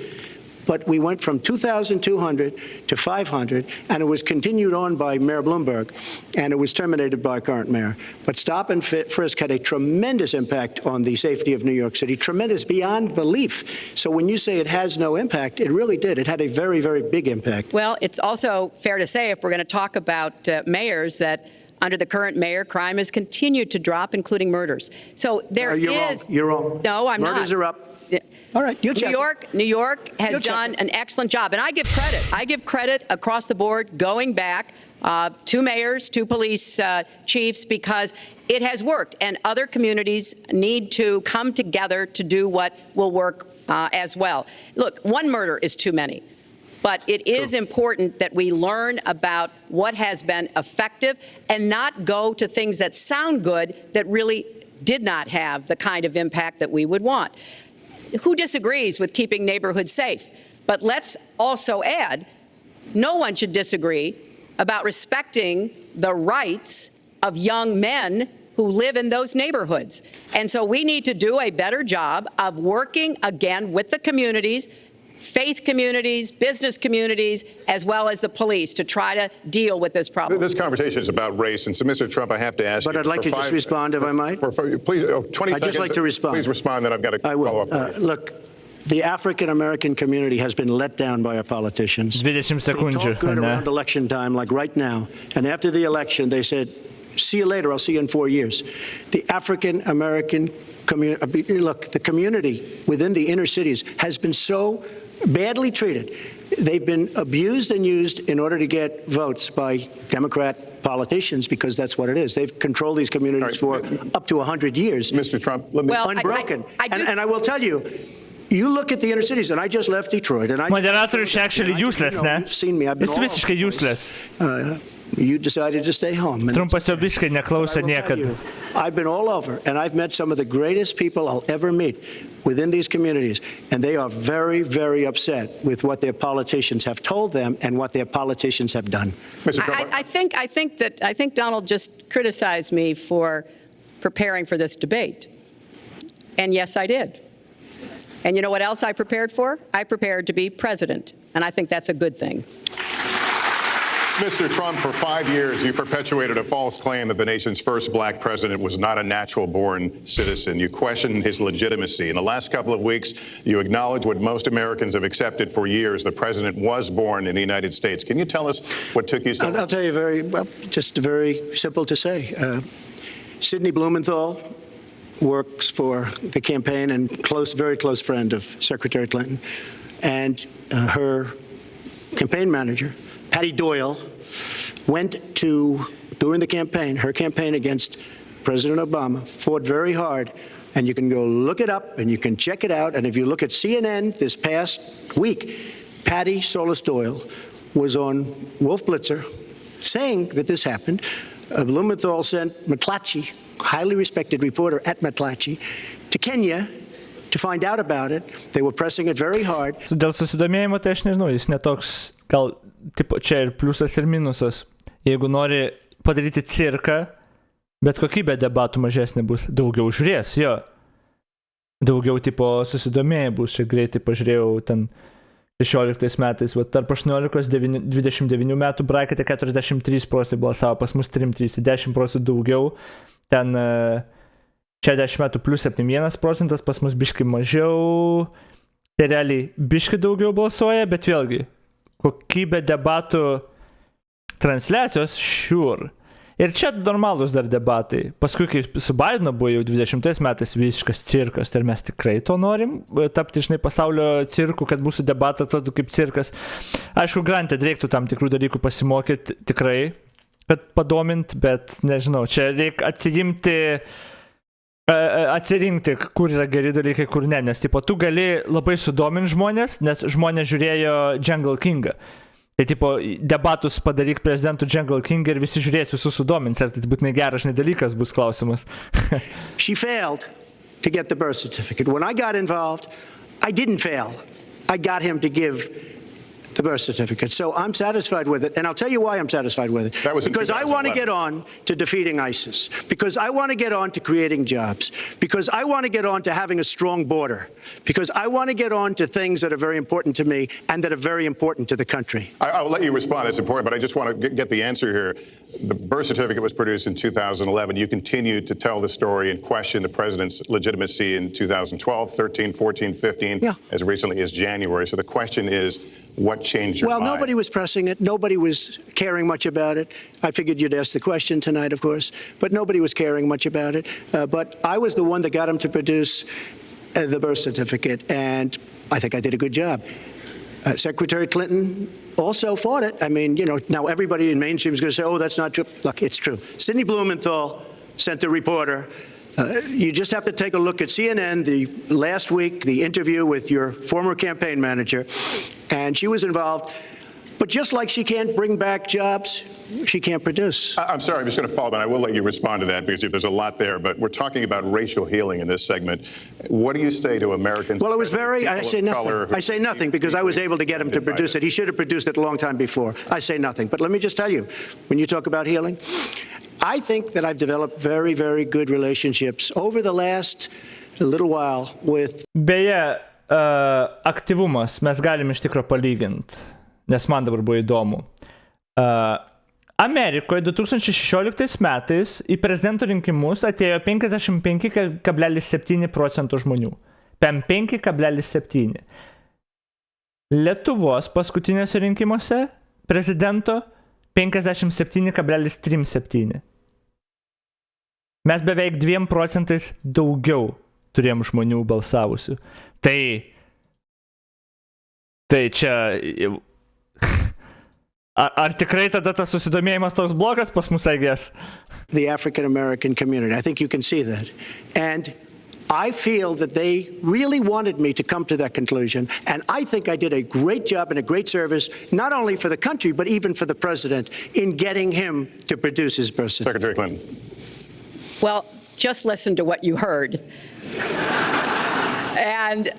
S4: But we went from 2,200 to 500, and it was continued on by Mayor Bloomberg, and it was terminated by our current mayor. But stop and frisk had a tremendous impact on the safety of New York City, tremendous beyond belief. So when you say it has no impact, it really did. It had a very, very big impact.
S3: Well, it's also fair to say, if we're going to talk about mayors, that under the current mayor, crime has continued to drop, including murders. So there is...
S4: You're wrong.
S3: No, I'm not.
S4: Murders are up. All right, you check.
S3: New York has done an excellent job, and I give credit. I give credit across the board, going back to mayors, to police chiefs, because it has worked, and other communities need to come together to do what will work as well. Look, one murder is too many. But it is important that we learn about what has been effective and not go to things that sound good that really did not have the kind of impact that we would want. Who disagrees with keeping neighborhoods safe? But let's also add, no one should disagree about respecting the rights of young men who live in those neighborhoods. And so we need to do a better job of working, again, with the communities faith communities, business communities, as well as the police to try to deal with this problem.
S2: This conversation is about race, and so, Mr. Trump, I have to ask you.
S4: But I'd like to just respond, if I might.
S2: Please, 20 seconds.
S4: I'd just like to respond.
S2: Please respond, then I've got to
S4: I
S2: follow
S4: will.
S2: up.
S4: Look, the African-American community has been let down by our politicians.
S1: 20
S4: They
S1: sekundžių.
S4: talk good
S1: Ne?
S4: around election time, like right now. And after the election, they said, see you later, I'll see you in 4 years. The African-American community, look, the community within the inner cities has been so badly treated. They've been abused and used in order to get votes by Democrat politicians, because that's what it is. They've controlled these communities for up to 100 years.
S2: Mr. Trump, let me...
S3: Well,
S4: Unbroken.
S3: I
S4: And I will tell you, you look at the inner cities, and I just left Detroit, and I...
S1: Moderatorius actually useless, ne?
S4: You've seen me. I've been
S1: Jis
S4: all
S1: visiškai
S4: over the place.
S1: useless.
S4: You decided to stay home. And
S1: Trumpas jau visiškai neklauso
S4: I will tell
S1: niekad.
S4: you, I've been all over, and I've met some of the greatest people I'll ever meet within these communities, and they are very, very upset with what their politicians have told them and what their politicians have done.
S2: Mr. Trump,
S3: I think Donald just criticized me for preparing for this debate. And yes, I did. And you know what else I prepared for? I prepared to be president. And I think that's a good thing.
S2: Mr. Trump, for 5 years, you perpetuated a false claim that the nation's first black president was not a natural-born citizen. You questioned his legitimacy. In the last couple of weeks, you acknowledged what most Americans have accepted for years: the president was born in the United States. Can you tell us what took you so long?
S4: I'll tell you just very simple to say. Sidney Blumenthal works for the campaign and very close friend of Secretary Clinton. And her campaign manager, Patty Doyle, went to, during the campaign, her campaign against President Obama, fought very hard. And you can go look it up and you can check it out. And if you look at CNN this past week, Patty Solis Doyle was on Wolf Blitzer saying that this happened. Blumenthal sent McClatchy, highly respected reporter at McClatchy, to Kenya to find out about it. They were pressing it very hard.
S1: Dėl susidomėjimo tai aš nežinau, jis netoks, gal tipo, čia ir pliusas ir minusas. Jeigu nori padaryti cirką, bet kokybė debatų mažesnė bus, daugiau žiūrės, jo. Daugiau tipo susidomėjimo bus, čia greitai pažiūrėjau ten 16 metais, va, tarp 18-29 metų brakete 43% balsavo, pas mus 3-3, 10% daugiau, ten 60 metų plus 71%, pas mus biškai mažiau, tai realiai biškai daugiau balsuoja, bet vėlgi, kokybė debatų transliacijos, sure. Ir čia normalūs dar debatai. Paskui, kai su Bidenu buvo jau 20 metais visiškas cirkas, tai mes tikrai to norim, tapti, žinai, pasaulio cirku, kad mūsų debatą atrodo kaip cirkas. Aišku, granted, reiktų tam tikrų dalykų pasimokyti tikrai, kad padomint, bet nežinau, čia reikia atsirinkti, kur yra geri dalykai, kur ne, nes tipo, tu gali labai sudominti žmonės, nes žmonės žiūrėjo Jungle Kingą. Tai tipo, debatus padaryk prezidentų Jungle King ir visi žiūrės, visus sudomins, ar tai būtinai geras dalykas bus klausimas.
S4: She failed to get the birth certificate. When I got involved, I didn't fail. I got him to give the birth certificate. So I'm satisfied with it, and I'll tell you why I'm satisfied with it.
S2: That was in
S4: because I want to
S2: 2011.
S4: get on to defeating ISIS, because I want to get on to creating jobs, because I want to get on to having a strong border, because I want to get on to things that are very important to me and that are very important to the country.
S2: I will let you respond. That's important, but I just want to get the answer here. The birth certificate was produced in 2011. You continued to tell the story and question the president's legitimacy in 2012, 13, 14, 15, as recently as January. So the question is, what changed your mind?
S4: Well, nobody was pressing it. Nobody was caring much about it. I figured you'd ask the question tonight, of course, but nobody was caring much about it. But I was the one that got him to produce the birth certificate, and I think I did a good job. Secretary Clinton also fought it. I mean, you know, now everybody in mainstream is going to say, oh, that's not true. Look, it's true. Sidney Blumenthal sent a reporter. You just have to take a look at CNN last week, the interview with your former campaign manager, and she was involved. But just like she can't bring back jobs, she can't produce.
S2: I'm sorry, I'm just going to follow up, and I will let you respond to that because there's a lot there. But we're talking about racial healing in this segment. What do you say to Americans?
S4: Well, it was I say nothing. I say nothing because I was able to get him to produce it. He should have produced it a long time before. I say nothing. But let me just tell you, when you talk about healing, I think that I've developed very, very good relationships over the last little while with...
S1: Beje, aktyvumas mes galim iš tikro palyginti, nes man dabar buvo įdomu. Amerikoje 2016 metais į prezidento rinkimus atėjo 55,7% žmonių. 5,7. Lietuvos paskutinėse rinkimuose prezidento 57,37. Mes beveik 2% daugiau turėjom žmonių balsavusių. Tai čia... Ar tikrai tada tas susidomėjimas toks blogas pas mus, I guess?
S4: The African American community. I think you can see that. And I feel that they really wanted me to come to that conclusion. And I think I did a great job and a great service, not only for the country, but even for the president in getting him to produce his birth certificate.
S2: Secretary Clinton.
S3: Well, just listen to what you heard. And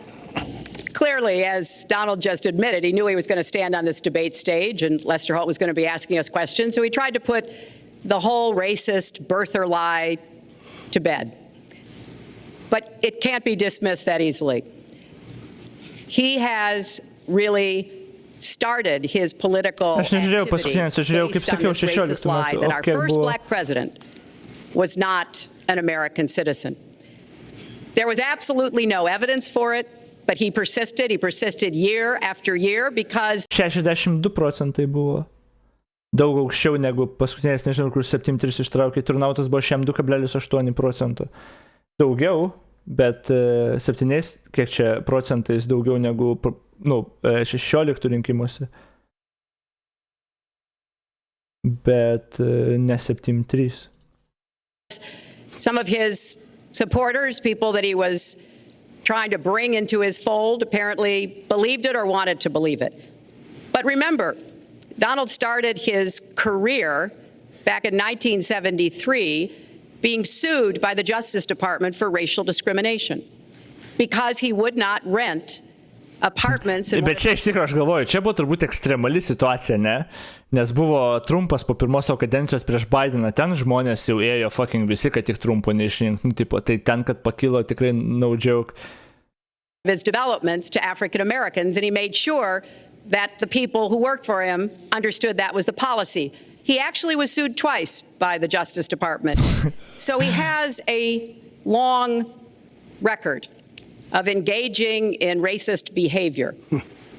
S3: clearly, as Donald just admitted, he knew he was going to stand on this debate stage and Lester Holt was going to be asking us questions. So he tried to put the whole racist birther lie to bed. But it can't be dismissed that easily. He has really started his political activity based on this racist lie that our first black president was not an American citizen. There was absolutely no evidence for it. But he persisted year after year because
S1: 62% buvo. Daug aukščiau negu paskutinės, nežinau, kur 7,3 ištraukė. Turnautas buvo 2,8%. Daugiau, bet 7, kiek čia procentais daugiau negu 16 rinkimuose. Bet ne 7,3.
S3: Some of his supporters, people that he was trying to bring into his fold, apparently believed it or wanted to believe it. But remember, Donald started his career back in 1973 being sued by the Justice Department for racial discrimination because he would not rent apartments.
S1: Bet čia iš tikrųjų aš galvoju, čia buvo turbūt ekstremali situacija, ne? Nes buvo Trumpas po pirmos savo kadencijos prieš Bideną, ten žmonės jau ėjo fucking visi, kad tik Trumpo neišrinktų, tai ten, kad pakilo tikrai no joke.
S3: His developments to African Americans, and he made sure that the people who worked for him understood that was the policy. He actually was sued twice by the Justice Department. So he has a long record of engaging in racist behavior.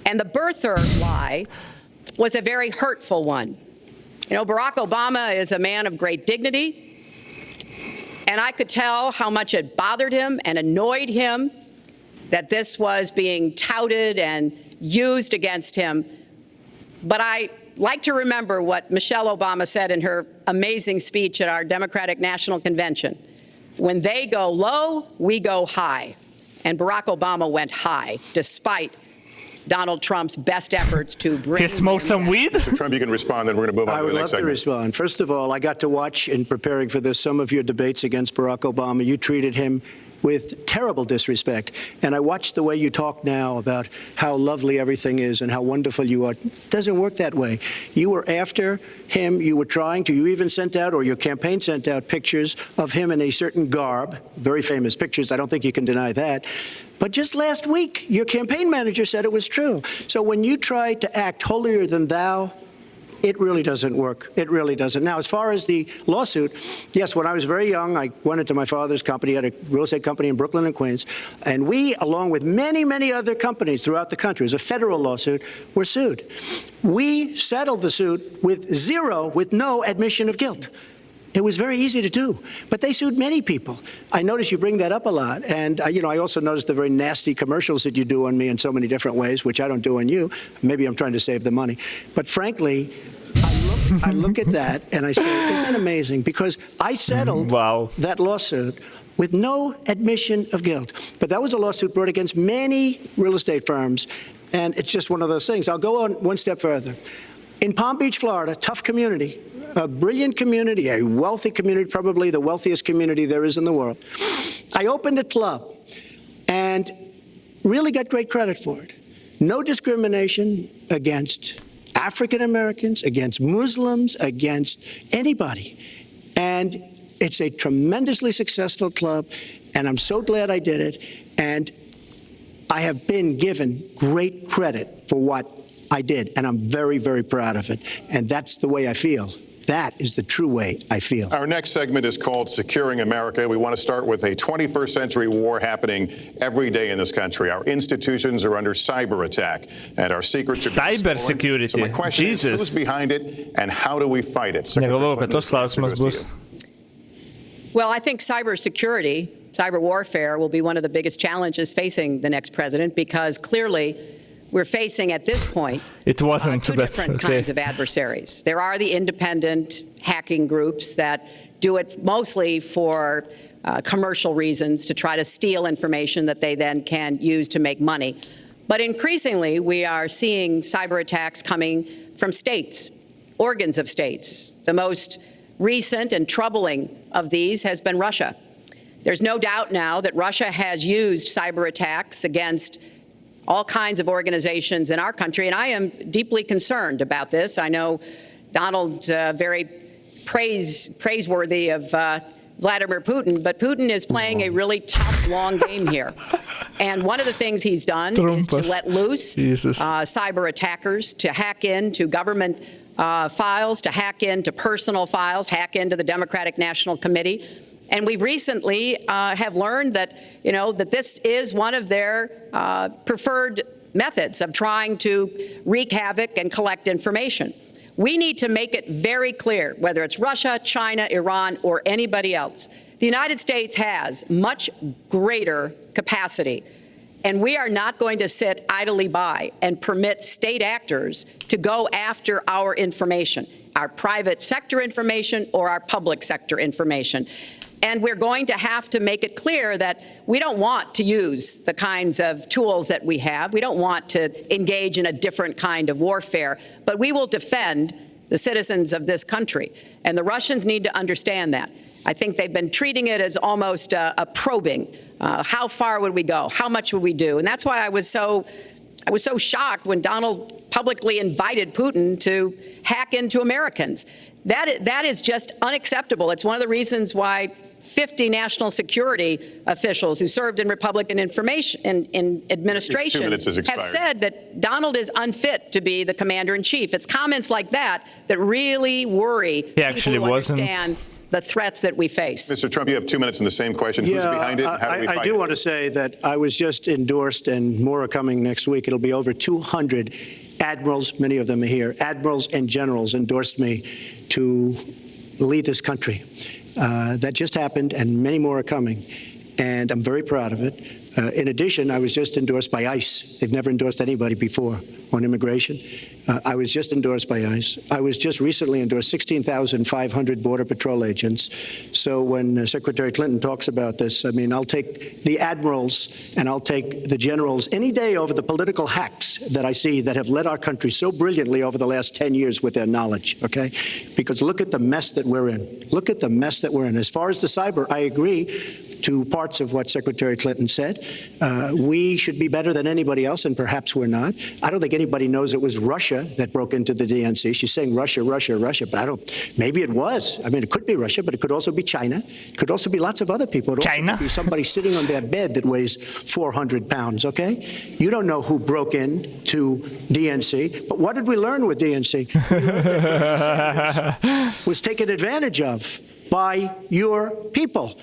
S3: And the birther lie was a very hurtful one. You know, Barack Obama is a man of great dignity, and I could tell how much it bothered him and annoyed him that this was being touted and used against him. But I like to remember what Michelle Obama said in her amazing speech at our Democratic National Convention. When they go low, we go high. And Barack Obama went high, despite Donald Trump's best efforts to bring...
S1: He smoked some weed?
S2: Mr. Trump, you can respond, then we're going to move on to the next segment.
S4: I would love to respond. First of all, I got to watch, in preparing for this, some of your debates against Barack Obama. You treated him with terrible disrespect. And I watched the way you talk now about how lovely everything is and how wonderful you are. It doesn't work that way. You were after him. You were trying to. You even sent out, or your campaign sent out, pictures of him in a certain garb, very famous pictures. I don't think you can deny that. But just last week, your campaign manager said it was true. So when you try to act holier than thou, it really doesn't work. It really doesn't. Now, as far as the lawsuit, yes, when I was very young, I went into my father's company, had a real estate company in Brooklyn and Queens, and we, along with many, many other companies throughout the country, it was a federal lawsuit, were sued. We settled the suit with no admission of guilt. It was very easy to do, but they sued many people. I notice you bring that up a lot, and I also noticed the very nasty commercials that you do on me in so many different ways, which I don't do on you. Maybe I'm trying to save the money, but frankly, I look at that and I say, isn't that amazing? Because I settled that lawsuit with no admission of guilt. But that was a lawsuit brought against many real estate firms, and it's just one of those things. I'll go on one step further. In Palm Beach, Florida, tough community, a brilliant community, a wealthy community, probably the wealthiest community there is in the world. I opened a club and really got great credit for it. No discrimination against African Americans, against Muslims, against anybody. And it's a tremendously successful club, and I'm so glad I did it. And I have been given great credit for what I did, and I'm very, very proud of it. And that's the way I feel. That is the true way I feel.
S2: Our next segment is called Securing America. We want to start with a 21st century war happening every day in this country. Our institutions are under cyber attack, and our secrets are being stolen.
S1: Cybersecurity.
S2: So my question is, who's behind it, and how do we fight it?
S1: Negalvojau, kad tos klausimas bus.
S3: Well, I think cybersecurity, cyber warfare will be one of the biggest challenges facing the next president, because clearly we're facing at this point
S1: It wasn't,
S3: two
S1: but
S3: different
S1: okay.
S3: kinds of adversaries. There are the independent hacking groups that do it mostly for commercial reasons, to try to steal information that they then can use to make money. But increasingly, we are seeing cyber attacks coming from states, organs of states. The most recent and troubling of these has been Russia. There's no doubt now that Russia has used cyber attacks against all kinds of organizations in our country, and I am deeply concerned about this. I know Donald's very praiseworthy of Vladimir Putin, but Putin is playing a really tough, long game here. And one of the things he's done is to let loose cyber attackers to hack into government files, to hack into personal files, hack into the Democratic National Committee. And we recently have learned that, that this is one of their preferred methods of trying to wreak havoc and collect information. We need to make it very clear, whether it's Russia, China, Iran, or anybody else, the United States has much greater capacity. And we are not going to sit idly by and permit state actors to go after our information, our private sector information or our public sector information. And we're going to have to make it clear that we don't want to use the kinds of tools that we have. We don't want to engage in a different kind of warfare, but we will defend the citizens of this country. And the Russians need to understand that. I think they've been treating it as almost a probing. How far would we go? How much would we do? And that's why I was so shocked when Donald publicly invited Putin to hack into Americans. That is just unacceptable. It's one of the reasons why 50 national security officials who served in Republican in administration have said that Donald is unfit to be the commander-in-chief. It's comments like that that really worry people who understand the threats that we face.
S2: Mr. Trump, you have 2 minutes in the same question. Who's behind it? How do we fight
S4: I do want to say that I was just endorsed, and more are coming next week. It'll be over 200 admirals, many of them are here, admirals and generals endorsed me to lead this country. That just happened, and many more are coming, and I'm very proud of it. In addition, I was just endorsed by ICE. They've never endorsed anybody before on immigration. I was just endorsed by ICE. I was just recently endorsed 16,500 Border Patrol agents. So when Secretary Clinton talks about this, I mean, I'll take the admirals and I'll take the generals any day over the political hacks that I see that have led our country so brilliantly over the last 10 years with their knowledge, okay? Because look at the mess that we're in. Look at the mess that we're in. As far as the cyber, I agree to parts of what Secretary Clinton said. We should be better than anybody else, and perhaps we're not. I don't think anybody knows it was Russia that broke into the DNC. She's saying Russia, Russia, Russia, but maybe it was. I mean, it could be Russia, but it could also be China. It could also be lots of other people. It also could be somebody sitting on their bed that weighs 400 pounds, okay? You don't know who broke in to DNC, but what did we learn with DNC? We learned that Bernie Sanders was taken advantage of by your people,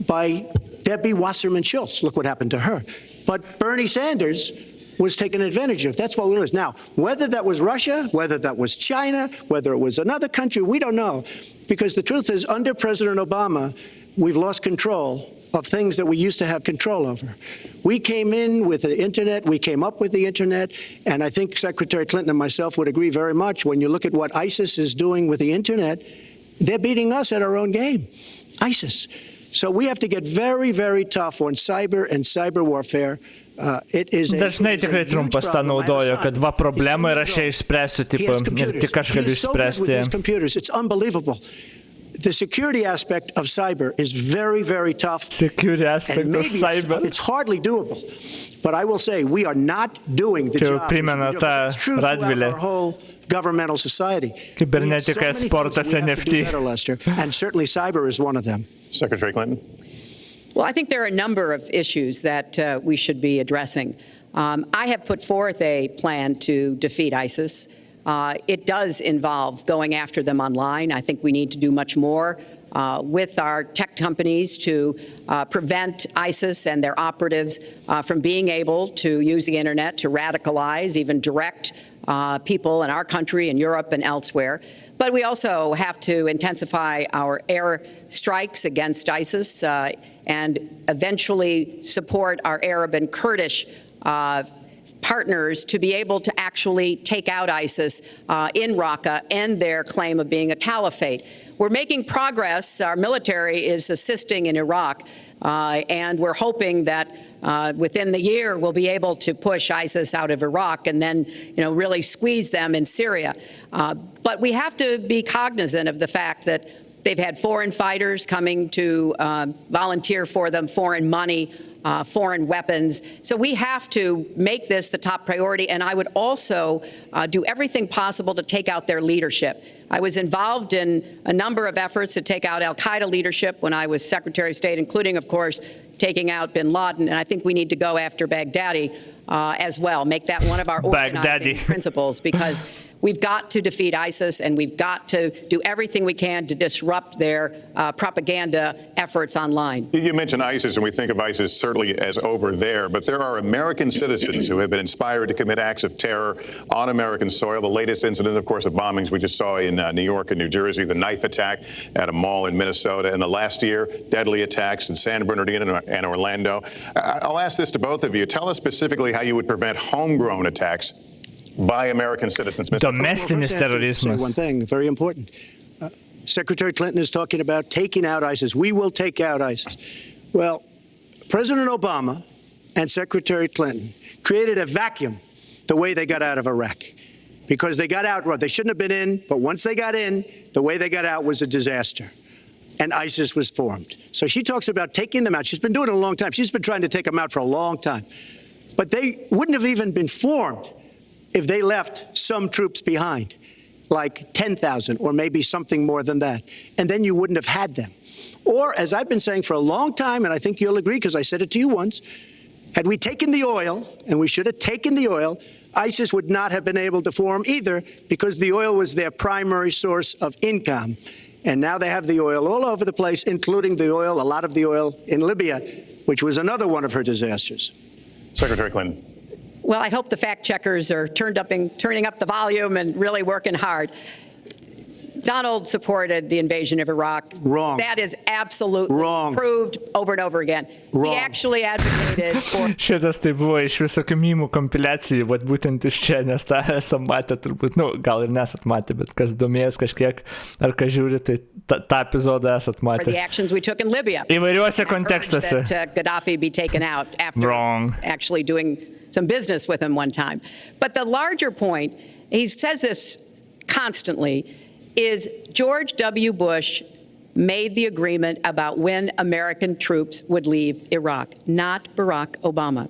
S4: by Debbie Wasserman Schultz. Look what happened to her. But Bernie Sanders was taken advantage of. That's what we lose. Now, whether that was Russia, whether that was China, whether it was another country, we don't know. Because the truth is, under President Obama, we've lost control of things that we used to have control over. We came in with the internet, we came up with the internet, and I think Secretary Clinton and myself would agree very much. When you look at what ISIS is doing with the internet, they're beating us at our own game. ISIS. So we have to get very, very tough on cyber and cyber warfare.
S1: Dažnai tikrai Trumpas tą naudojo, kad va problemą ir aš ją išspręsiu, tipo, ir tik aš galiu išspręsti.
S4: It's unbelievable. The security aspect of cyber is very, very tough.
S1: Security aspect of cyber.
S4: It's hardly doable. But I will say we are not doing the job. It's true throughout our whole governmental society.
S1: Kibernetika, sportas, NFT.
S4: And certainly cyber is one of them.
S2: Secretary Clinton.
S3: Well, I think there are a number of issues that we should be addressing. I have put forth a plan to defeat ISIS. It does involve going after them online. I think we need to do much more with our tech companies to prevent ISIS and their operatives from being able to use the internet to radicalize, even direct people in our country and Europe and elsewhere. But we also have to intensify our air strikes against ISIS and eventually support our Arab and Kurdish partners to be able to actually take out ISIS in Raqqa and their claim of being a caliphate. We're making progress. Our military is assisting in Iraq, and we're hoping that within the year we'll be able to push ISIS out of Iraq and then, really squeeze them in Syria. But we have to be cognizant of the fact that they've had foreign fighters coming to volunteer for them, foreign money, foreign weapons. So we have to make this the top priority, and I would also do everything possible to take out their leadership. I was involved in a number of efforts to take out al-Qaeda leadership when I was Secretary of State, including, of course, taking out bin Laden, and I think we need to go after Baghdadi as well, make that one of our organizing principles, because we've got to defeat ISIS, and we've got to do everything we can to disrupt their propaganda efforts online.
S2: You mentioned ISIS, and we think of ISIS certainly as over there, but there are American citizens who have been inspired to commit acts of terror on American soil. The latest incident, of course, of bombings we just saw in New York and New Jersey, the knife attack at a mall in Minnesota, and the last year, deadly attacks in San Bernardino and Orlando. I'll ask this to both of you. Tell us specifically how you would prevent homegrown attacks by American citizens.
S1: Domestinis terrorismus.
S4: One thing, very important. Secretary Clinton is talking about taking out ISIS. We will take out ISIS. Well, President Obama and Secretary Clinton created a vacuum the way they got out of Iraq. Because they got out, they shouldn't have been in, but once they got in, the way they got out was a disaster. And ISIS was formed. So she talks about taking them out. She's been doing it a long time. She's been trying to take them out for a long time. But they wouldn't have even been formed if they left some troops behind, like 10,000 or maybe something more than that. And then you wouldn't have had them. Or, as I've been saying for a long time, and I think you'll agree because I said it to you once, had we taken the oil, and we should have taken the oil, ISIS would not have been able to form either because the oil was their primary source of income. And now they have the oil all over the place, including the oil, a lot of the oil in Libya, which was another one of her disasters.
S2: Secretary Clinton.
S3: Well, I hope the fact checkers are turning up the volume and really working hard. Donald supported the invasion of Iraq.
S4: Wrong.
S3: That is absolutely
S4: wrong.
S3: Proved over and over again.
S4: Wrong.
S3: He actually advocated for...
S1: Šitas tai buvo iš visokių mymų kompiliacijų, vat būtent iš čia, nes tą esam matę turbūt, gal ir nesat matę, bet kas domėjęs kažkiek, ar kas žiūri, tai tą epizodą esat matę.
S3: For the actions we took in Libya.
S1: Įvairiuose kontekstuose.
S3: That Gaddafi be taken out after actually doing some business with him one time. But the larger point, he says this constantly, is George W. Bush made the agreement about when American troops would leave Iraq, not Barack Obama.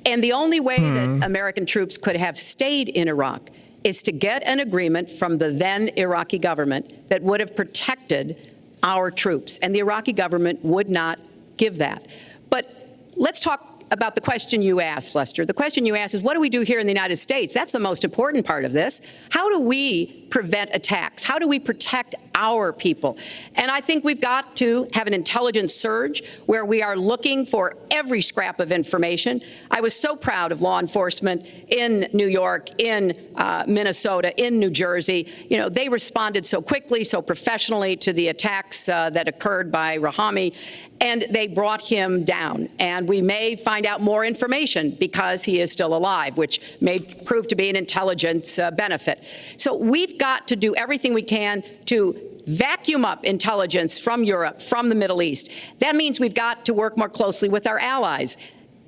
S3: And the only way that American troops could have stayed in Iraq is to get an agreement from the then Iraqi government that would have protected our troops. And the Iraqi government would not give that. But let's talk about the question you asked, Lester. The question you asked is, what do we do here in the United States? That's the most important part of this. How do we prevent attacks? How do we protect our people? And I think we've got to have an intelligence surge where we are looking for every scrap of information. I was so proud of law enforcement in New York, in Minnesota, in New Jersey. They responded so quickly, so professionally to the attacks that occurred by Rahami, and they brought him down. And we may find out more information because he is still alive, which may prove to be an intelligence benefit. So we've got to do everything we can to vacuum up intelligence from Europe, from the Middle East. That means we've got to work more closely with our allies.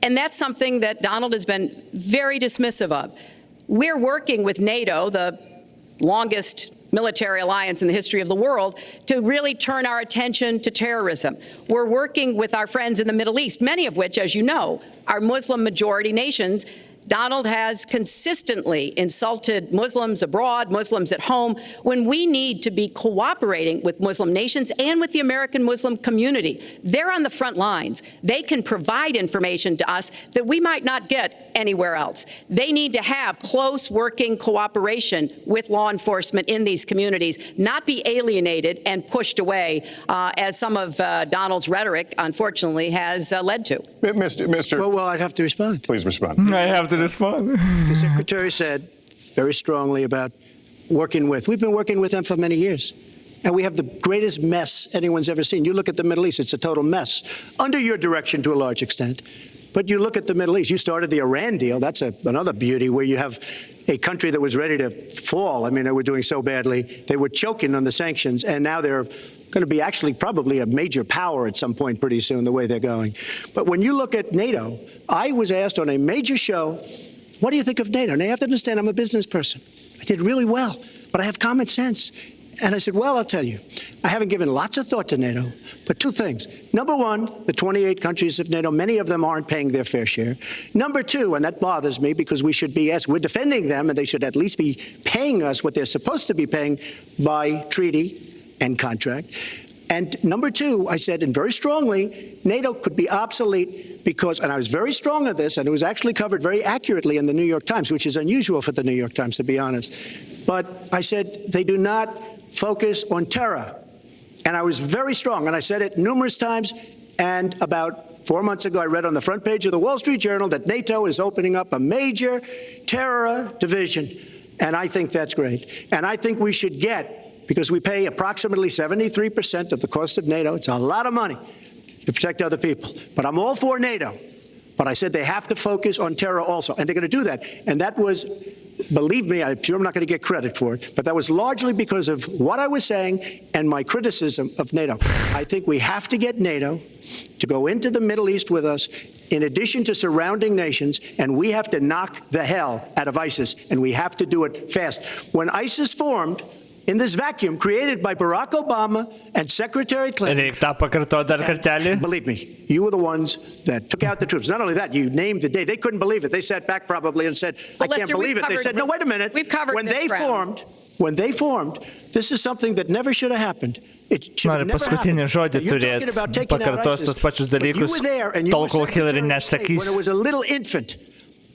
S3: And that's something that Donald has been very dismissive of. We're working with NATO, the longest military alliance in the history of the world, to really turn our attention to terrorism. We're working with our friends in the Middle East, many of which, as you know, are Muslim majority nations Donald has consistently insulted Muslims abroad, Muslims at home, when we need to be cooperating with Muslim nations and with the American Muslim community. They're on the front lines. They can provide information to us that we might not get anywhere else. They need to have close working cooperation with law enforcement in these communities, not be alienated and pushed away, as some of Donald's rhetoric, unfortunately, has led to.
S2: Mr.
S4: Well, I'd have to respond.
S2: Please respond.
S1: I have to respond.
S4: The Secretary said very strongly about working with. We've been working with them for many years. And we have the greatest mess anyone's ever seen. You look at the Middle East, it's a total mess. Under your direction to a large extent. But you look at the Middle East, you started the Iran deal. That's another beauty where you have a country that was ready to fall. I mean, they were doing so badly. They were choking on the sanctions, and now they're going to be actually probably a major power at some point pretty soon, the way they're going. But when you look at NATO, I was asked on a major show, what do you think of NATO? Now, you have to understand, I'm a business person. I did really well, but I have common sense. And I said, well, I'll tell you, I haven't given lots of thought to NATO, but two things. Number one, the 28 countries of NATO, many of them aren't paying their fair share. Number two, and that bothers me because we should be, as we're defending them, and they should at least be paying us what they're supposed to be paying by treaty and contract. And number two, I said, and very strongly, NATO could be obsolete because, and I was very strong on this, and it was actually covered very accurately in the New York Times, which is unusual for the New York Times, to be honest. But I said, they do not focus on terror. And I was very strong, and I said it numerous times, and about 4 months ago, I read on the front page of the Wall Street Journal that NATO is opening up a major terror division, and I think that's great. And I think we should get, because we pay approximately 73% of the cost of NATO, it's a lot of money to protect other people, but I'm all for NATO. But I said they have to focus on terror also, and they're going to do that. And that was, believe me, I'm sure I'm not going to get credit for it, but that was largely because of what I was saying and my criticism of NATO. I think we have to get NATO to go into the Middle East with us, in addition to surrounding nations, and we have to knock the hell out of ISIS, and we have to do it fast. When ISIS formed, in this vacuum created by Barack Obama and Secretary Clinton, believe me, you were the ones that took out the troops. Not only that, you named the day. They couldn't believe it. They sat back probably and said, I can't believe it. They said, no, wait a minute. When they formed, this is something that never should have happened.
S1: Noriu paskutinį žodį turėti, pakartos tos pačius dalykus, tol kol Hillary nesakys.
S4: When it was a little infant.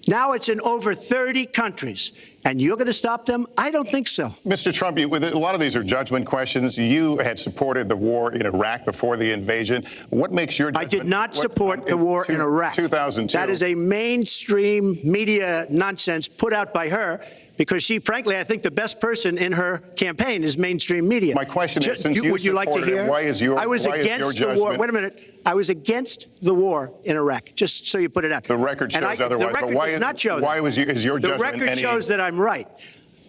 S4: Now it's in over 30 countries. And you're going to stop them? I don't think so.
S2: Mr. Trump, a lot of these are judgment questions. You had supported the war in Iraq before the invasion. What makes your judgment?
S4: I did not support the war in Iraq.
S2: 2002.
S4: That is a mainstream media nonsense put out by her, because she, frankly, I think the best person in her campaign is mainstream media.
S2: My question is, since you
S4: would you like to hear?
S2: Why is your
S4: against the war. Wait a minute. I was against the war in Iraq, just so you put it out.
S2: The record shows otherwise.
S4: The record does not show that.
S2: Why is your judgment?
S4: The record shows that I'm right.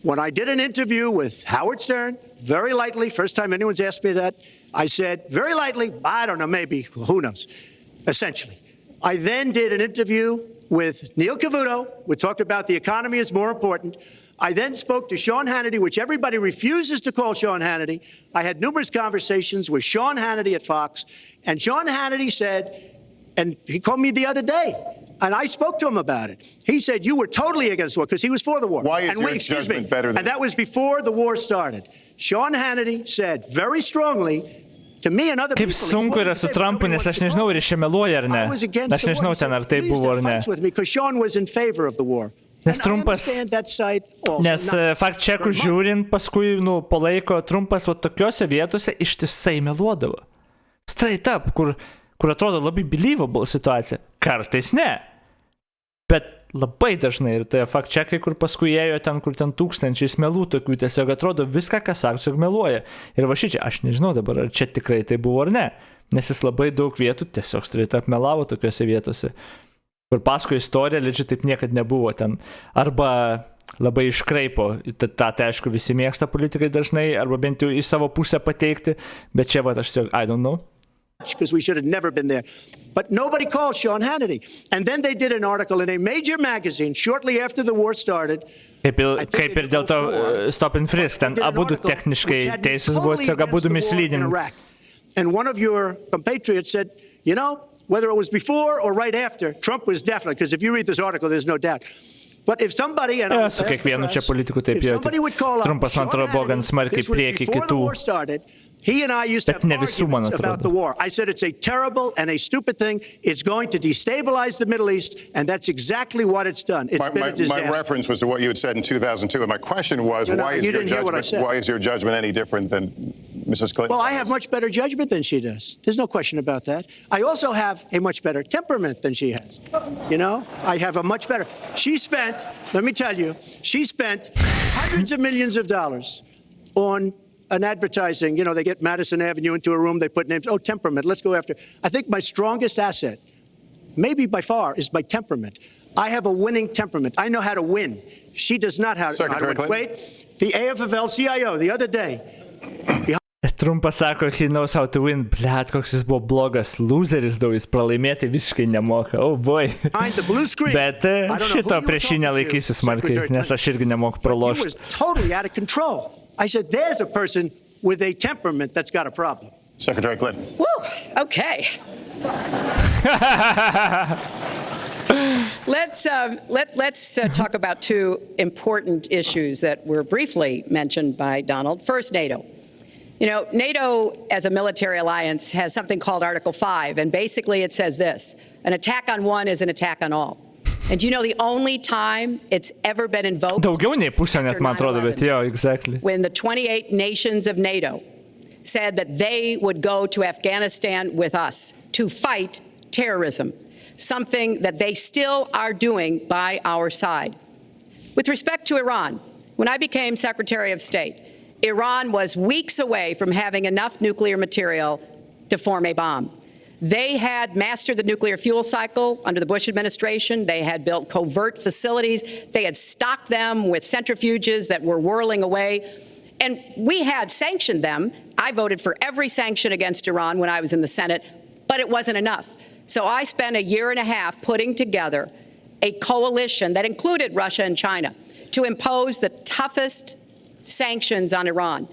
S4: When I did an interview with Howard Stern, very lightly, first time anyone's asked me that, I said, very lightly, I don't know, maybe, who knows, essentially. I then did an interview with Neil Cavuto. We talked about the economy is more important. I then spoke to Sean Hannity, which everybody refuses to call Sean Hannity. I had numerous conversations with Sean Hannity at Fox, and Sean Hannity said, and he called me the other day, and I spoke to him about it. He said, you were totally against the war, because he was for the war.
S2: Why is your judgment better than...
S4: And that was before the war started. Sean Hannity said very strongly to me and other people...
S1: Kaip sunku yra su Trumpu, nes aš nežinau, ar jis čia meluoja ar ne. Aš nežinau ten, ar tai buvo ar ne.
S4: Because Sean was in favor of the war.
S1: Nes Trumpas, nes fact checkų žiūrint, paskui, palaiko Trumpas va tokiose vietose ištisai meluodavo. Straight up, kur atrodo labai believable situacija. Kartais ne. Bet labai dažnai ir tai fact checkai, kur paskui ėjo ten, kur ten tūkstančiais melų tokių, tiesiog atrodo viską, ką sako, tiesiog meluoja. Ir va šičia, aš nežinau dabar, ar čia tikrai tai buvo ar ne. Nes jis labai daug vietų tiesiog straight up melavo tokiose vietose. Kur paskui istorija, legit taip niekad nebuvo ten. Arba labai iškraipo, tai aišku visi mėgsta politikai dažnai, arba bent jau į savo pusę pateikti, bet čia va aš tiesiog, I don't know.
S4: Because we should have never been there. But nobody called Sean Hannity. And then they did an article in a major magazine shortly after the war started.
S1: Kaip ir dėl to stop and frisk, ten abudu techniškai teisės buvo, tiesiog abudu misleading.
S4: And one of your compatriots said, whether it was before or right after. Trump was definitely, because if you read this article, there's no doubt. But if somebody, and
S1: Su kiekvienu čia politiku taip jau. Trumpas, man atrodo, buvo gan smarkiai prieki kitų.
S4: He and I used to have
S1: Bet ne visų, man
S4: arguments about
S1: atrodo.
S4: the war. I said it's a terrible and a stupid thing. It's going to destabilize the Middle East, and that's exactly what it's done. It's been a disaster.
S2: My reference was to what you had said in 2002, and my question was, why is your judgment any different than Mrs. Clinton?
S4: Well, I have much better judgment than she does. There's no question about that. I also have a much better temperament than she has. You know, I have a much better. She spent, let me tell you, she spent hundreds of millions of dollars on an advertising. You know, they get Madison Avenue into a room, they put names. Oh, temperament, let's go after. I think my strongest asset, maybe by far, is my temperament. I have a winning temperament. I know how to win. She does not know how to win. Wait, the AFL-CIO the other day.
S1: Trumpas sako, he knows how to win. Blet, koks jis buvo blogas loseris, daug jis pralaimėti visiškai nemoka. Oh boy. Bet šito prieš jį nelaikysiu smarkiai, nes aš irgi nemoku pralošti.
S4: He was totally out of control. I said, there's a person with a temperament that's got a problem.
S2: Secretary Clinton.
S3: Woo, okay. Let's talk about two important issues that were briefly mentioned by Donald. First, NATO. You know, NATO as a military alliance has something called Article 5, and basically it says this: an attack on one is an attack on all. And do you know the only time it's ever been invoked?
S1: Daugiau nei pusė net, man atrodo, bet jo, exactly.
S3: When the 28 nations of NATO said that they would go to Afghanistan with us to fight terrorism, something that they still are doing by our side. With respect to Iran, when I became Secretary of State, Iran was weeks away from having enough nuclear material to form a bomb. They had mastered the nuclear fuel cycle under the Bush administration. They had built covert facilities. They had stocked them with centrifuges that were whirling away. And we had sanctioned them. I voted for every sanction against Iran when I was in the Senate, but it wasn't enough. So I spent a year and a half putting together a coalition that included Russia and China to impose the toughest sanctions on Iran.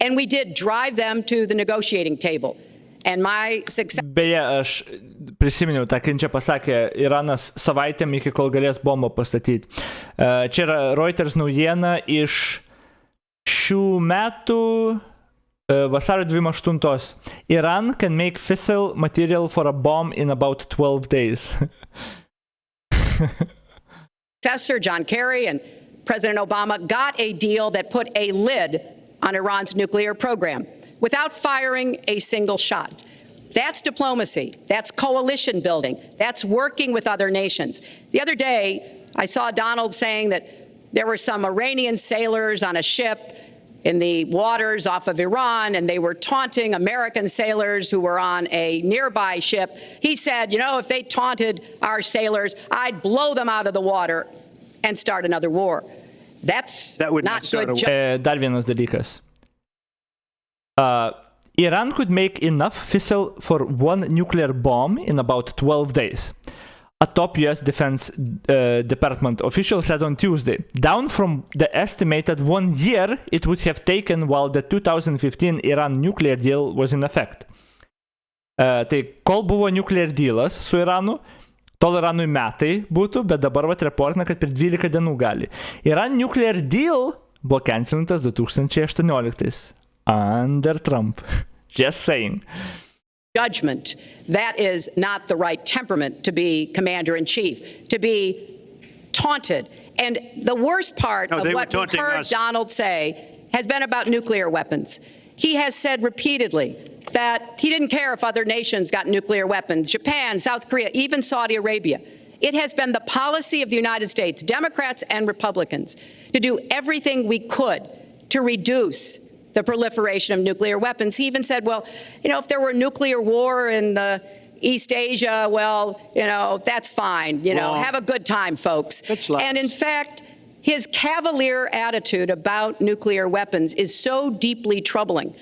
S3: And we did drive them to the negotiating table. And my success...
S1: Beje, aš prisiminiau, tą Kinčia pasakė, Iranas savaitėm iki kol galės bombą pastatyti. Čia yra Reuters naujiena iš šių metų vasario 28. Iran can make fissile material for a bomb in about 12 days.
S3: Successor John Kerry and President Obama got a deal that put a lid on Iran's nuclear program without firing a single shot. That's diplomacy. That's coalition building. That's working with other nations. The other day, I saw Donald saying that there were some Iranian sailors on a ship in the waters off of Iran, and they were taunting American sailors who were on a nearby ship. He said, you know, if they taunted our sailors, I'd blow them out of the water and start another war. That would not good.
S1: Dar vienas dalykas. Iran could make enough fissile for one nuclear bomb in about 12 days. A top US Defense Department official said on Tuesday, down from the estimated 1 year it would have taken while the 2015 Iran nuclear deal was in effect. Tai kol buvo nuclear dealas su Iranu, tol Iranui metai būtų, bet dabar reportina, kad per 12 dienų gali. Iran nuclear deal buvo cancelintas 2018 under Trump. Just saying.
S3: Judgment. That is not the right temperament to be commander-in-chief, to be taunted. And the worst part of what we've heard Donald say has been about nuclear weapons. He has said repeatedly that he didn't care if other nations got nuclear weapons, Japan, South Korea, even Saudi Arabia. It has been the policy of the United States, Democrats and Republicans, to do everything we could to reduce the proliferation of nuclear weapons. He even said, well, you know, if there were a nuclear war in the East Asia, well, you know, that's fine. You know, have a good time, folks. And in fact, his cavalier attitude about nuclear weapons is so deeply troubling.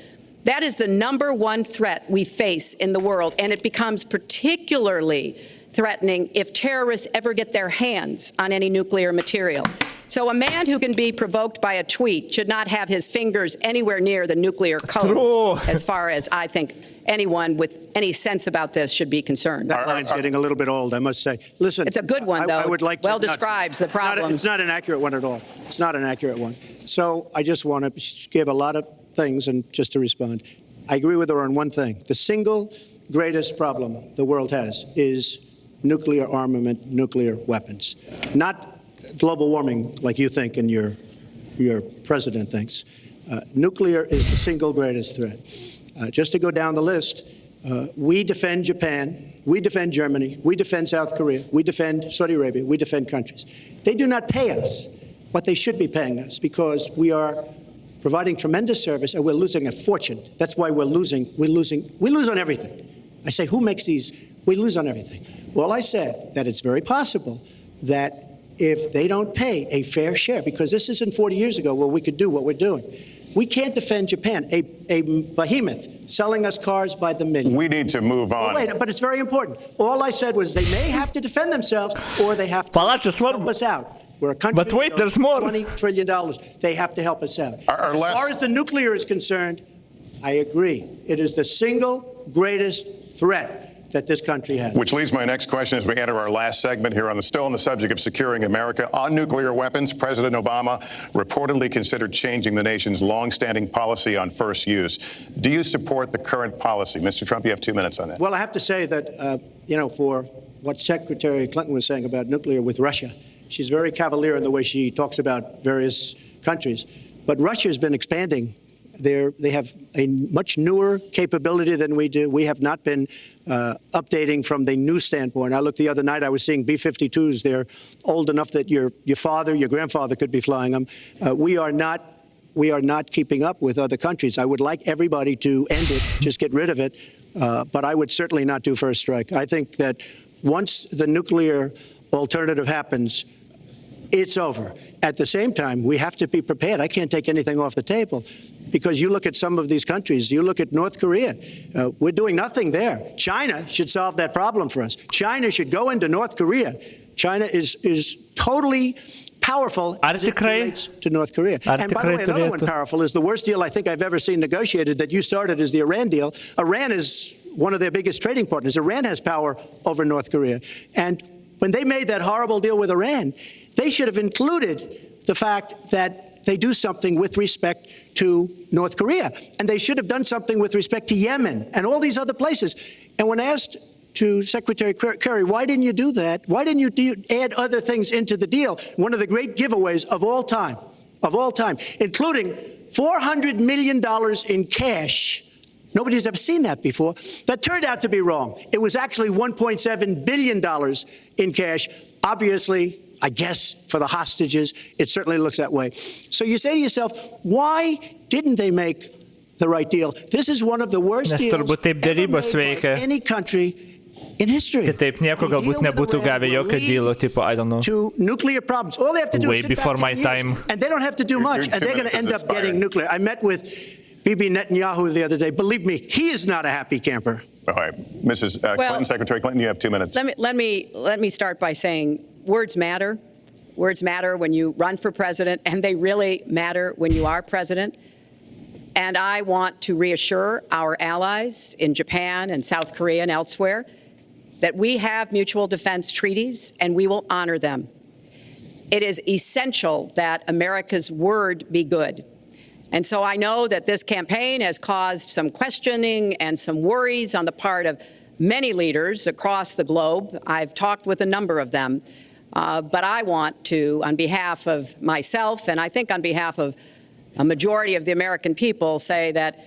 S3: That is the #1 threat we face in the world, and it becomes particularly threatening if terrorists ever get their hands on any nuclear material. So a man who can be provoked by a tweet should not have his fingers anywhere near the nuclear codes, as far as I think anyone with any sense about this should be concerned.
S4: That line's getting a little bit old, I must say. Listen,
S3: it's a good one, though.
S4: I would like to,
S3: well describes the problem.
S4: It's not an accurate one at all. It's not an accurate one. So I just want to give a lot of things, and just to respond, I agree with her on one thing. The single greatest problem the world has is nuclear armament, nuclear weapons, not global warming like you think and your president thinks. Nuclear is the single greatest threat. Just to go down the list, we defend Japan, we defend Germany, we defend South Korea, we defend Saudi Arabia, we defend countries. They do not pay us what they should be paying us because we are providing tremendous service and we're losing a fortune. That's why we lose on everything. I say, who makes these? We lose on everything. Well, I said that it's very possible that if they don't pay a fair share, because this isn't 40 years ago where we could do what we're doing. We can't defend Japan, a behemoth selling us cars by the million.
S2: We need to move on.
S4: Wait, but it's very important. All I said was they may have to defend themselves or they have to help us out. We're a country
S1: but wait, there's more.
S4: $20 trillion. They have to help us out.
S2: As
S4: far as the nuclear is concerned, I agree. It is the single greatest threat that this country has.
S2: Which leads my next question as we enter our last segment here still on the subject of securing America. On nuclear weapons, President Obama reportedly considered changing the nation's longstanding policy on first use. Do you support the current policy? Mr. Trump, you have 2 minutes on that.
S4: Well, I have to say that, for what Secretary Clinton was saying about nuclear with Russia, she's very cavalier in the way she talks about various countries. But Russia has been expanding. They have a much newer capability than we do. We have not been updating from the new standpoint. I looked the other night, I was seeing B-52s. They're old enough that your father, your grandfather could be flying them. We are not keeping up with other countries. I would like everybody to end it, just get rid of it. But I would certainly not do first strike. I think that once the nuclear alternative happens, it's over. At the same time, we have to be prepared. I can't take anything off the table because you look at some of these countries, you look at North Korea, we're doing nothing there. China should solve that problem for us. China should go into North Korea. China is totally powerful as it relates to North Korea. And by the way, another one powerful is the worst deal I think I've ever seen negotiated that you started is the Iran deal. Iran is one of their biggest trading partners. Iran has power over North Korea. And when they made that horrible deal with Iran, they should have included the fact that they do something with respect to North Korea. And they should have done something with respect to Yemen and all these other places. And when asked to Secretary Kerry, why didn't you do that? Why didn't you add other things into the deal? One of the great giveaways of all time, including $400 million in cash. Nobody's ever seen that before. That turned out to be wrong. It was actually $1.7 billion in cash. Obviously, I guess for the hostages, it certainly looks that way. So you say to yourself, why didn't they make the right deal? This is one of the worst deals ever made by any country in history.
S1: Kitaip nieko galbūt nebūtų gavę jokio dealo, tipo, I don't know.
S4: To nuclear problems. All they have to do
S1: way
S4: is sit
S1: before
S4: back
S1: my
S4: 10
S1: time.
S4: years, and they don't have to do much, and they're going to end up getting nuclear. I met with Bibi Netanyahu the other day. Believe me, he is not a happy camper.
S2: All right, Mrs. Clinton, Secretary Clinton, you have 2 minutes.
S3: Let me start by saying words matter. Words matter when you run for president, and they really matter when you are president. And I want to reassure our allies in Japan and South Korea and elsewhere that we have mutual defense treaties, and we will honor them. It is essential that America's word be good. And so I know that this campaign has caused some questioning and some worries on the part of many leaders across the globe. I've talked with a number of them. But I want to, on behalf of myself, and I think on behalf of a majority of the American people, say that,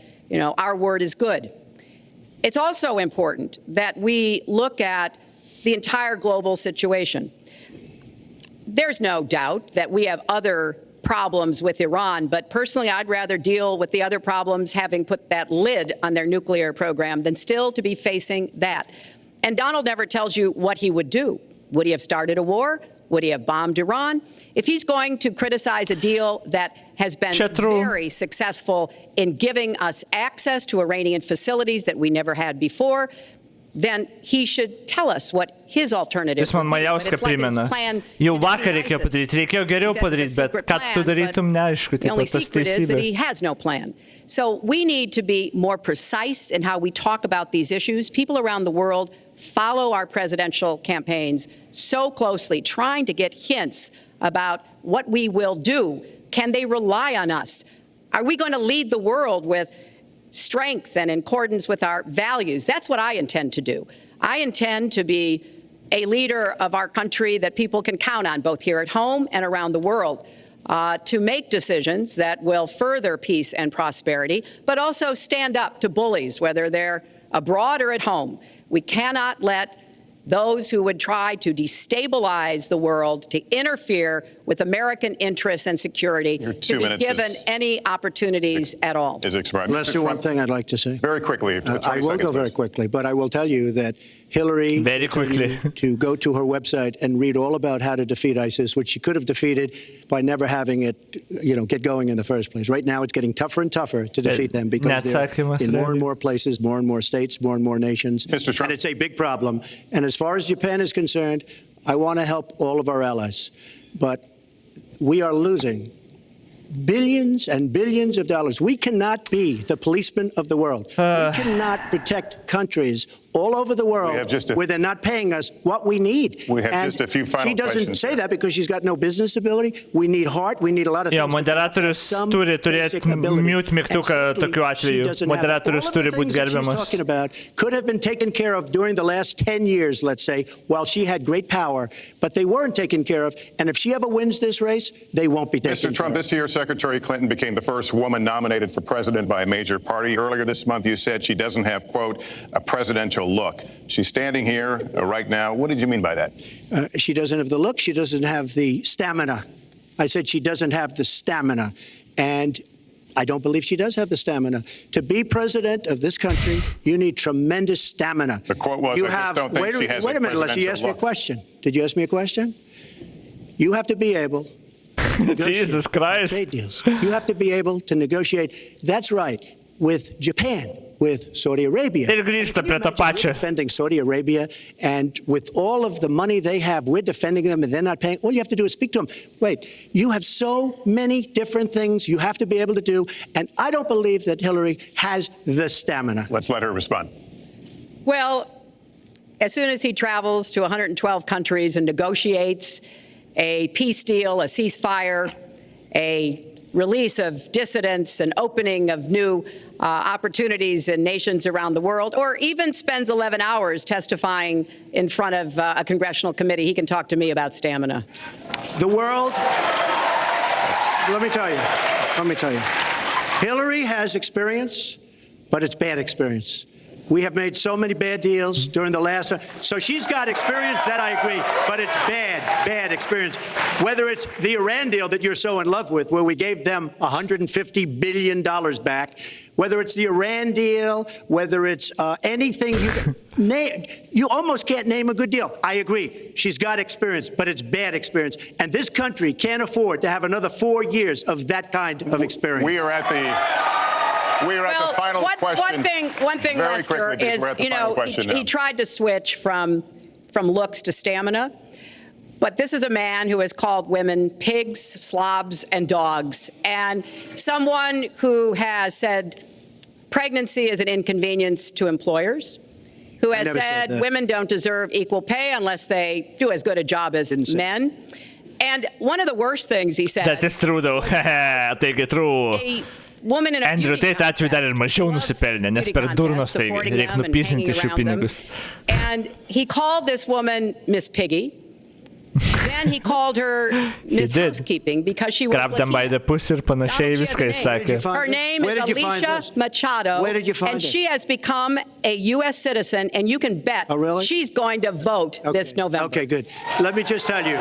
S3: our word is good. It's also important that we look at the entire global situation. There's no doubt that we have other problems with Iran, but personally, I'd rather deal with the other problems having put that lid on their nuclear program than still to be facing that. And Donald never tells you what he would do. Would he have started a war? Would he have bombed Iran? If he's going to criticize a deal that has been very successful in giving us access to Iranian facilities that we never had before, then he should tell us what his alternative
S1: Jis man
S3: would be. But
S1: Majauską
S3: it's like his
S1: primena.
S3: plan
S1: Jau
S3: to
S1: vakar
S3: defeat
S1: reikėjo
S3: ISIS.
S1: padaryti, reikėjo geriau
S3: He says it's a
S1: padaryti, bet
S3: secret
S1: ką tu
S3: plan,
S1: darytum
S3: but
S1: neaišku,
S3: the
S1: taip
S3: only
S1: pat tas
S3: secret is that he
S1: teisybė.
S3: has no plan. So we need to be more precise in how we talk about these issues. People around the world follow our presidential campaigns so closely, trying to get hints about what we will do. Can they rely on us? Are we going to lead the world with strength and in accordance with our values? That's what I intend to do. I intend to be a leader of our country that people can count on, both here at home and around the world, to make decisions that will further peace and prosperity, but also stand up to bullies, whether they're abroad or at home. We cannot let those who would try to destabilize the world, to interfere with American interests and security, to be given any opportunities at all.
S4: Let's do one thing I'd like to say.
S2: Very quickly.
S4: I will go very quickly, but I will tell you that Hillary
S1: Very quickly.
S4: to go to her website and read all about how to defeat ISIS, which she could have defeated by never having it, get going in the first place. Right now, it's getting tougher and tougher to defeat them because they're in more and more places, more and more states, more and more nations.
S2: Mr. Trump.
S4: And it's a big problem. And as far as Japan is concerned, I want to help all of our allies. But we are losing billions and billions of dollars. We cannot be the policeman of the world. We cannot protect countries all over the world where they're not paying us what we need.
S2: We have just a few final
S4: She doesn't
S2: questions.
S4: say that because she's got no business ability. We need heart. We need a lot of
S1: Jo,
S4: things.
S1: moderatorius turi turėti mute mygtuką tokiu atveju. Moderatorius turi būti gerbiamas.
S4: Talking about could have been taken care of during the last 10 years, let's say, while she had great power, but they weren't taken care of. And if she ever wins this race, they won't be taken care of.
S2: Mr. Trump, this year, Secretary Clinton became the first woman nominated for president by a major party. Earlier this month, you said she doesn't have, quote, a presidential look. She's standing here right now. What did you mean by that?
S4: She doesn't have the look. She doesn't have the stamina. I said she doesn't have the stamina. And I don't believe she does have the stamina. To be president of this country, you need tremendous stamina.
S2: The quote was, I just don't think she has
S4: wait a minute, unless you asked me a question. Did you ask me a question? You have to be able to negotiate
S1: Jesus Christ.
S4: trade deals. You have to be able to negotiate. That's right. With Japan, with Saudi Arabia.
S1: Ir grįžta prie to
S4: We're
S1: pačio.
S4: defending Saudi Arabia, and with all of the money they have, we're defending them, and they're not paying. All you have to do is speak to them. Wait, you have so many different things you have to be able to do, and I don't believe that Hillary has the stamina.
S2: Let's let her respond.
S3: Well, as soon as he travels to 112 countries and negotiates a peace deal, a ceasefire, a release of dissidents, an opening of new opportunities in nations around the world, or even spends 11 hours testifying in front of a congressional committee, he can talk to me about stamina.
S4: The world, let me tell you, Hillary has experience, but it's bad experience. We have made so many bad deals during the last, so she's got experience, that I agree, but it's bad experience. Whether it's the Iran deal that you're so in love with, where we gave them $150 billion back, whether it's the Iran deal, whether it's anything you almost can't name a good deal. I agree. She's got experience, but it's bad experience. And this country can't afford to have another 4 years of that kind of experience.
S2: We are at the final question.
S3: One thing,
S2: Very
S3: Lester,
S2: quickly,
S3: is, he tried to switch from looks to stamina. But this is a man who has called women pigs, slobs, and dogs, and someone who has said pregnancy is an inconvenience to employers, who has said women don't deserve equal pay unless they do as good a job as men. And one of the worst things he said...
S1: That is true, though. Taigi, true. Andrew Tate atveju dar ir mažiau nusipelnė, nes per durnos tai reikia nupisinti šių pinigus.
S3: And he called this woman Miss Piggy. Then he called her Miss Housekeeping because she was
S1: Grabbed them by the pussy ir panašiai viską jis sakė.
S3: Her name is Alicia Machado, and she has become a U.S. citizen, and you can bet she's going to vote this November.
S4: Okay, good. Let me just tell you.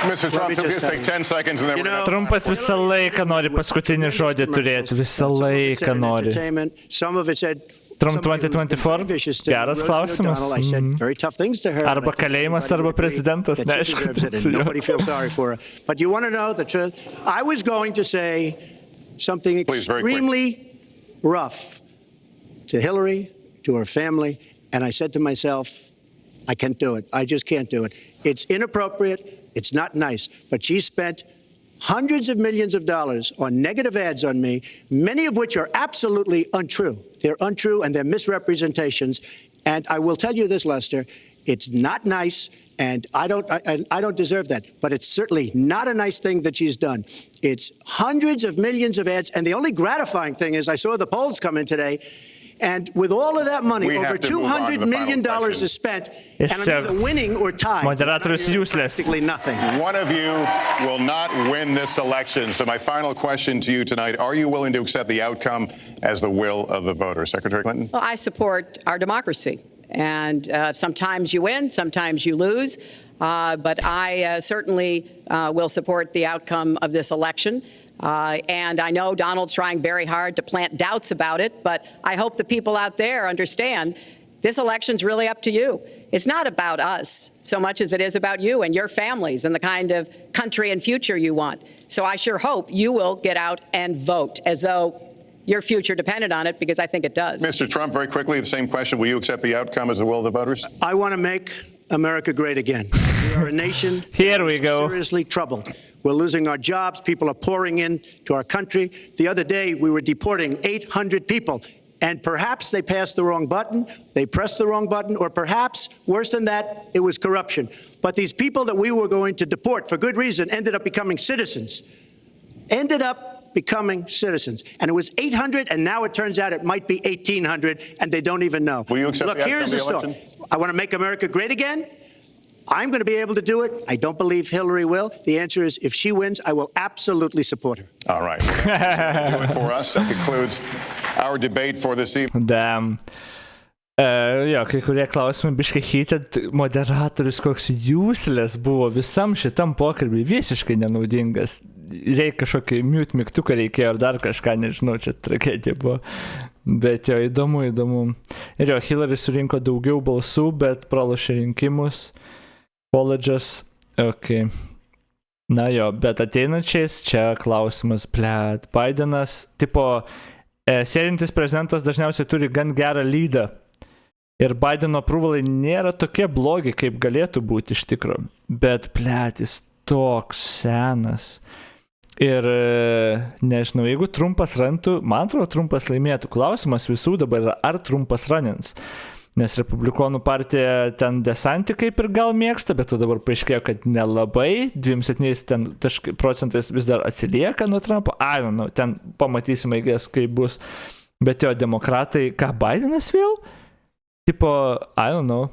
S2: Mr. Trump, we'll take 10 seconds and then we're going to...
S1: Trumpas visą laiką nori paskutinį žodį turėti, visą laiką nori.
S4: Some of it said
S1: Trump 2024? Geras klausimas. Arba kalėjimas, arba prezidentas, neaišku.
S4: Nobody feels sorry for her. But you want to know the truth? I was going to say something extremely rough to Hillary, to her family, and I said to myself, I can't do it. I just can't do it. It's inappropriate. It's not nice. But she spent hundreds of millions of dollars on negative ads on me, many of which are absolutely untrue. They're untrue and they're misrepresentations. And I will tell you this, Lester, it's not nice, and I don't deserve that. But it's certainly not a nice thing that she's done. It's hundreds of millions of ads, and the only gratifying thing is I saw the polls come in today, and with all of that money, over $200 million is spent, and I'm either winning or tied.
S1: Moderatorius useless.
S4: Practically nothing.
S2: One of you will not win this election. So my final question to you tonight, are you willing to accept the outcome as the will of the voters? Secretary Clinton?
S3: Well, I support our democracy. And sometimes you win, sometimes you lose. But I certainly will support the outcome of this election. And I know Donald's trying very hard to plant doubts about it, but I hope the people out there understand this election's really up to you. It's not about us so much as it is about you and your families and the kind of country and future you want. So I sure hope you will get out and vote as though your future depended on it, because I think it does.
S2: Mr. Trump, very quickly, the same question. Will you accept the outcome as the will of the voters?
S4: I want to make America great again. We are a nation
S1: Here we go.
S4: seriously troubled. We're losing our jobs. People are pouring into our country. The other day, we were deporting 800 people, and perhaps they passed the wrong button, they pressed the wrong button, or perhaps, worse than that, it was corruption. But these people that we were going to deport for good reason ended up becoming citizens. And it was 800, and now it turns out it might be 1,800, and they don't even know.
S2: Will you accept
S4: Look,
S2: the outcome
S4: here's
S2: of
S4: the
S2: the
S4: story.
S2: election?
S4: I want to make America great again. I'm going to be able to do it. I don't believe Hillary will. The answer is, if she wins, I will absolutely support her.
S2: All right. Do it for us. That concludes our debate for this evening.
S1: Damn. Jo, kai kurie klausimai biškai heated, moderatorius koks useless buvo visam šitam pokalbiui, visiškai nenaudingas. Reikia kažkokį mute mygtuką reikėjo ar dar kažką, nežinau, čia tragedija buvo. Bet jo, įdomu. Ir jo, Hillary surinko daugiau balsų, bet pralošė rinkimus. Colleges. Ok. Na jo, bet ateinančiais čia klausimas, blėt, Bidenas, tipo, sėdintis prezidentas dažniausiai turi gan gerą lydą. Ir Bideno approvalai nėra tokie blogi, kaip galėtų būti iš tikro. Bet, blėt, jis toks senas. Ir, nežinau, jeigu Trumpas rantų, man atrodo, Trumpas laimėtų. Klausimas visų dabar yra, ar Trumpas ranins. Nes Republikonų partija ten desantį kaip ir gal mėgsta, bet dabar paaiškėjo, kad nelabai, 27% procentais vis dar atsilieka nuo Trumpo. I don't know, ten pamatysime, kaip bus. Bet jo, demokratai, ką, Bidenas vėl? Tipo, I don't know.